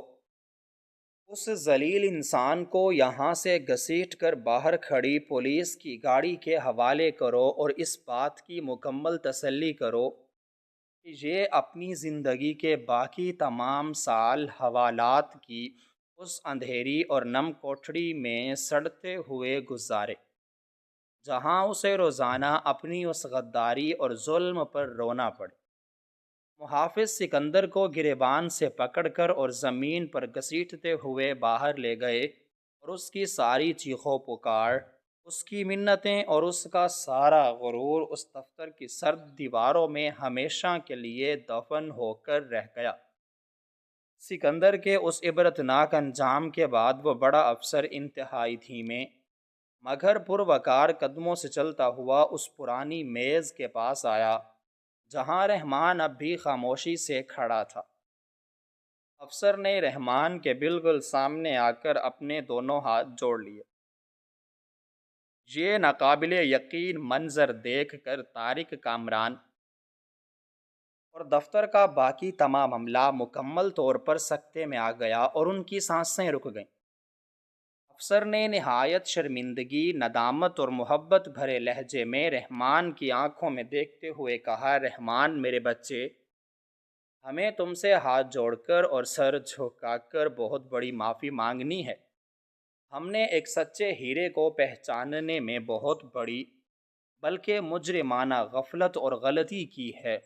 اس ذلیل انسان کو یہاں سے گھسیٹ کر باہر کھڑی پولیس کی گاڑی کے حوالے کرو اور اس بات کی مکمل تسلی کرو کہ یہ اپنی زندگی کے باقی تمام سال حوالات کی اس اندھیری اور نم کوٹھڑی میں سڑتے ہوئے گزارے، جہاں اسے روزانہ اپنی اس غداری اور ظلم پر رونا پڑے۔ محافظ سکندر کو گریبان سے پکڑ کر اور زمین پر گھسیٹتے ہوئے باہر لے گئے، اور اس کی ساری چیخو پکار، اس کی منتیں اور اس کا سارا غرور اس دفتر کی سرد دیواروں میں ہمیشہ کے لیے دفن ہو کر رہ گیا۔ سکندر کے اس عبرتناک انجام کے بعد وہ بڑا افسر انتہائی دھیمے مگر پروقار قدموں سے چلتا ہوا اس پرانی میز کے پاس آیا جہاں رحمان اب بھی خاموشی سے کھڑا تھا۔ افسر نے رحمان کے بالکل سامنے آ کر اپنے دونوں ہاتھ جوڑ لیے۔ یہ ناقابل یقین منظر دیکھ کر طارق کامران اور دفتر کا باقی تمام عملہ مکمل طور پر سکتے میں آ گیا اور ان کی سانسیں رک گئیں۔ افسر نے نہایت شرمندگی، ندامت اور محبت بھرے لہجے میں رحمان کی آنکھوں میں دیکھتے ہوئے کہا، رحمان میرے بچے، ہمیں تم سے ہاتھ جوڑ کر اور سر جھکا کر بہت بڑی معافی مانگنی ہے۔ ہم نے ایک سچے ہیرے کو پہچاننے میں بہت بڑی بلکہ مجرمانہ غفلت اور غلطی کی ہے۔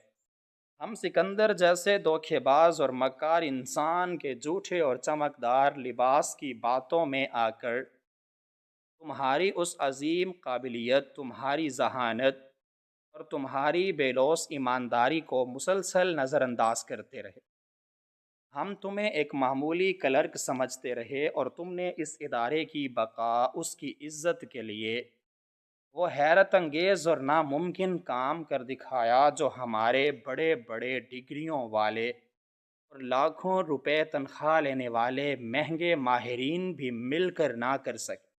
ہم سکندر جیسے دھوکے باز اور مکار انسان کے جھوٹے اور چمکدار لباس کی باتوں میں آ کر تمہاری اس عظیم قابلیت، تمہاری ذہانت اور تمہاری بے لوث ایمانداری کو مسلسل نظر انداز کرتے رہے۔ ہم تمہیں ایک معمولی کلرک سمجھتے رہے اور تم نے اس ادارے کی بقا، اس کی عزت کے لیے وہ حیرت انگیز اور ناممکن کام کر دکھایا جو ہمارے بڑے بڑے ڈگریوں والے اور لاکھوں روپے تنخواہ لینے والے مہنگے ماہرین بھی مل کر نہ کر سکے۔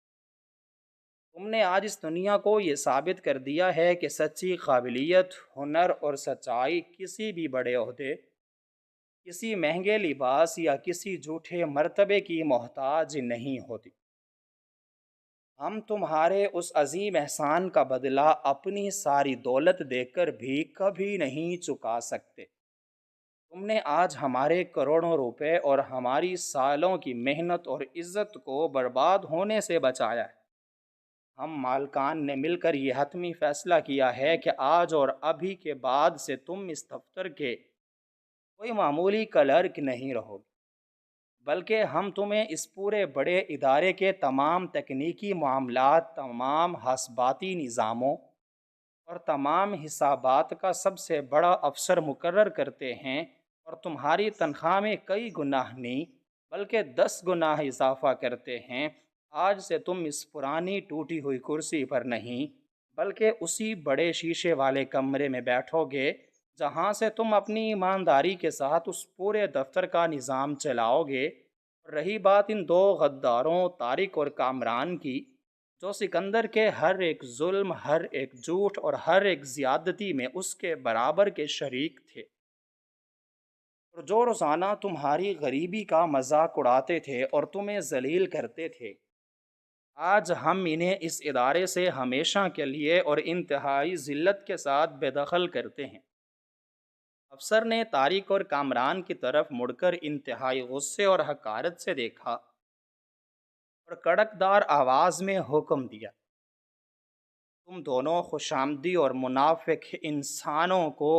تم نے آج اس دنیا کو یہ ثابت کر دیا ہے کہ سچی قابلیت، ہنر اور سچائی کسی بھی بڑے عہدے، کسی مہنگے لباس یا کسی جھوٹے مرتبے کی محتاج نہیں ہوتی۔ ہم تمہارے اس عظیم احسان کا بدلہ اپنی ساری دولت دے کر بھی کبھی نہیں چکا سکتے۔ تم نے آج ہمارے کروڑوں روپے اور ہماری سالوں کی محنت اور عزت کو برباد ہونے سے بچایا ہے۔ ہم مالکان نے مل کر یہ حتمی فیصلہ کیا ہے کہ آج اور ابھی کے بعد سے تم اس دفتر کے کوئی معمولی کلرک نہیں رہو گے، بلکہ ہم تمہیں اس پورے بڑے ادارے کے تمام تکنیکی معاملات، تمام حساباتی نظاموں اور تمام حسابات کا سب سے بڑا افسر مقرر کرتے ہیں، اور تمہاری تنخواہ میں کئی گنا نہیں بلکہ 10 گنا اضافہ کرتے ہیں۔ آج سے تم اس پرانی ٹوٹی ہوئی کرسی پر نہیں بلکہ اسی بڑے شیشے والے کمرے میں بیٹھو گے جہاں سے تم اپنی ایمانداری کے ساتھ اس پورے دفتر کا نظام چلاؤ گے۔ رہی بات ان دو غداروں طارق اور کامران کی، جو سکندر کے ہر ایک ظلم، ہر ایک جھوٹ اور ہر ایک زیادتی میں اس کے برابر کے شریک تھے، اور جو روزانہ تمہاری غریبی کا مذاق اڑاتے تھے اور تمہیں ذلیل کرتے تھے، آج ہم انہیں اس ادارے سے ہمیشہ کے لیے اور انتہائی ذلت کے ساتھ بے دخل کرتے ہیں۔ افسر نے طارق اور کامران کی طرف مڑ کر انتہائی غصے اور حقارت سے دیکھا اور کڑکدار آواز میں حکم دیا، تم دونوں خوشامدی اور منافق انسانوں کو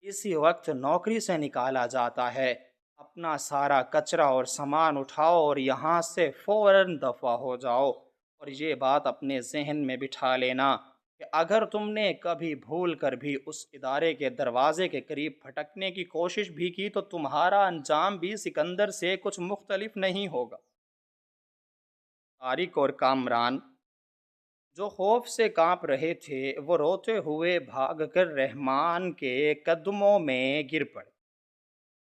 اسی وقت نوکری سے نکالا جاتا ہے۔ اپنا سارا کچرا اور سامان اٹھاؤ اور یہاں سے فوراً دفع ہو جاؤ، اور یہ بات اپنے ذہن میں بٹھا لینا کہ اگر تم نے کبھی بھول کر بھی اس ادارے کے دروازے کے قریب پھٹکنے کی کوشش بھی کی تو تمہارا انجام بھی سکندر سے کچھ مختلف نہیں ہوگا۔ طارق اور کامران، جو خوف سے کانپ رہے تھے، وہ روتے ہوئے بھاگ کر رحمان کے قدموں میں گر پڑے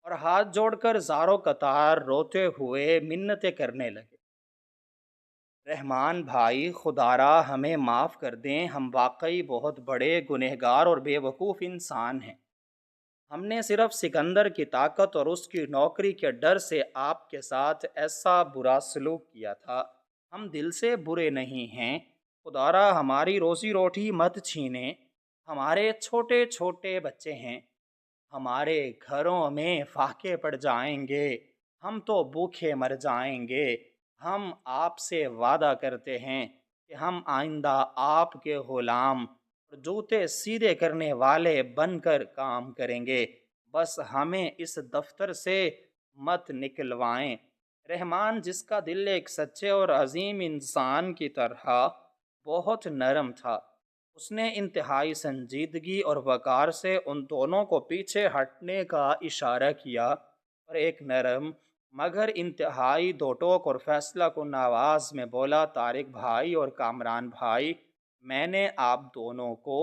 اور ہاتھ جوڑ کر زاروں قطار روتے ہوئے منتیں کرنے لگے، رحمان بھائی، خدا را ہمیں معاف کر دیں، ہم واقعی بہت بڑے گنہگار اور بے وقوف انسان ہیں۔ ہم نے صرف سکندر کی طاقت اور اس کی نوکری کے ڈر سے آپ کے ساتھ ایسا برا سلوک کیا تھا۔ ہم دل سے برے نہیں ہیں، خدا را ہماری روزی روٹی مت چھینے، ہمارے چھوٹے چھوٹے بچے ہیں، ہمارے گھروں میں فاقے پڑ جائیں گے، ہم تو بھوکے مر جائیں گے۔ ہم آپ سے وعدہ کرتے ہیں کہ ہم آئندہ آپ کے غلام اور جوتے سیدھے کرنے والے بن کر کام کریں گے، بس ہمیں اس دفتر سے مت نکلوائیں۔ رحمان، جس کا دل ایک سچے اور عظیم انسان کی طرح بہت نرم تھا، اس نے انتہائی سنجیدگی اور وقار سے ان دونوں کو پیچھے ہٹنے کا اشارہ کیا اور ایک نرم مگر انتہائی دو ٹوک اور فیصلہ کن آواز میں بولا، طارق بھائی اور کامران بھائی، میں نے آپ دونوں کو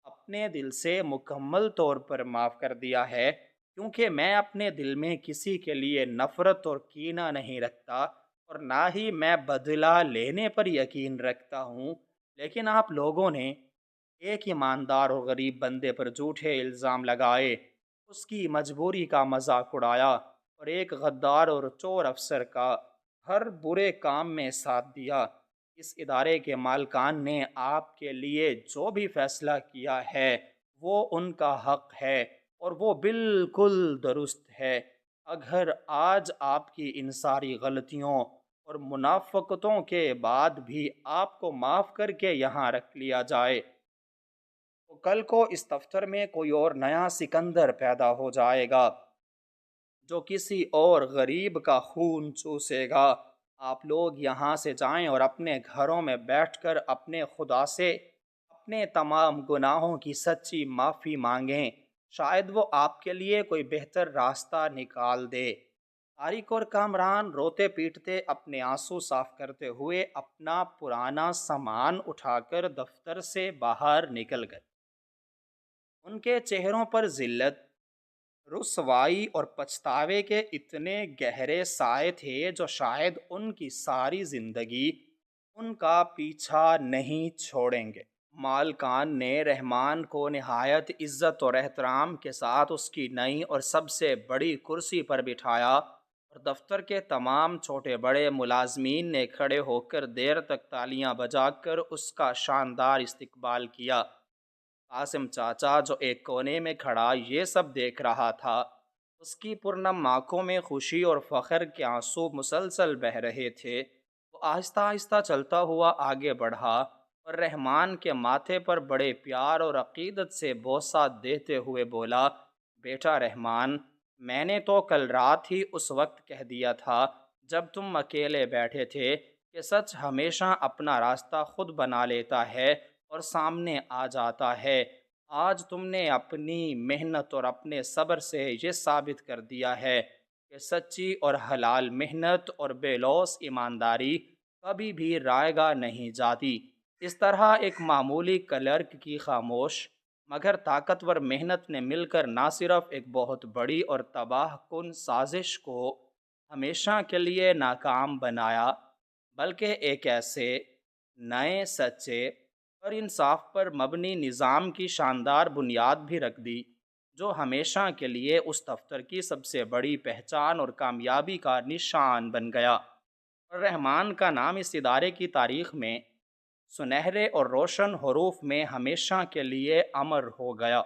اپنے دل سے مکمل طور پر معاف کر دیا ہے، کیونکہ میں اپنے دل میں کسی کے لیے نفرت اور کینہ نہیں رکھتا اور نہ ہی میں بدلہ لینے پر یقین رکھتا ہوں، لیکن آپ لوگوں نے ایک ایماندار اور غریب بندے پر جھوٹے الزام لگائے، اس کی مجبوری کا مذاق اڑایا اور ایک غدار اور چور افسر کا ہر برے کام میں ساتھ دیا۔ اس ادارے کے مالکان نے آپ کے لیے جو بھی فیصلہ کیا ہے وہ ان کا حق ہے اور وہ بالکل درست ہے۔ اگر آج آپ کی ان ساری غلطیوں اور منافقتوں کے بعد بھی آپ کو معاف کر کے یہاں رکھ لیا جائے تو کل کو اس دفتر میں کوئی اور نیا سکندر پیدا ہو جائے گا جو کسی اور غریب کا خون چوسے گا۔ آپ لوگ یہاں سے جائیں اور اپنے گھروں میں بیٹھ کر اپنے خدا سے اپنے تمام گناہوں کی سچی معافی مانگیں، شاید وہ آپ کے لیے کوئی بہتر راستہ نکال دے۔ طارق اور کامران روتے پیٹتے اپنے آنسو صاف کرتے ہوئے اپنا پرانا سامان اٹھا کر دفتر سے باہر نکل گئے۔ ان کے چہروں پر ذلت، رسوائی اور پچھتاوے کے اتنے گہرے سائے تھے جو شاید ان کی ساری زندگی ان کا پیچھا نہیں چھوڑیں گے۔ مالکان نے رحمان کو نہایت عزت اور احترام کے ساتھ اس کی نئی اور سب سے بڑی کرسی پر بٹھایا اور دفتر کے تمام چھوٹے بڑے ملازمین نے کھڑے ہو کر دیر تک تالیاں بجا کر اس کا شاندار استقبال کیا۔ قاسم چاچا جو ایک کونے میں کھڑا یہ سب دیکھ رہا تھا، اس کی پرنم آنکھوں میں خوشی اور فخر کے آنسو مسلسل بہہ رہے تھے۔ وہ آہستہ آہستہ چلتا ہوا آگے بڑھا اور رحمان کے ماتھے پر بڑے پیار اور عقیدت سے بوسہ دیتے ہوئے بولا، بیٹا رحمان، میں نے تو کل رات ہی اس وقت کہہ دیا تھا جب تم اکیلے بیٹھے تھے کہ سچ ہمیشہ اپنا راستہ خود بنا لیتا ہے اور سامنے آ جاتا ہے۔ آج تم نے اپنی محنت اور اپنے صبر سے یہ ثابت کر دیا ہے کہ سچی اور حلال محنت اور بے لوث ایمانداری کبھی بھی رائے گاہ نہیں جاتی۔ اس طرح ایک معمولی کلرک کی خاموش مگر طاقتور محنت نے مل کر نہ صرف ایک بہت بڑی اور تباہ کن سازش کو ہمیشہ کے لیے ناکام بنایا، بلکہ ایک ایسے نئے، سچے اور انصاف پر مبنی نظام کی شاندار بنیاد بھی رکھ دی جو ہمیشہ کے لیے اس دفتر کی سب سے بڑی پہچان اور کامیابی کا نشان بن گیا۔ اور رحمان کا نام اس ادارے کی تاریخ میں سنہرے اور روشن حروف میں ہمیشہ کے لیے امر ہو گیا۔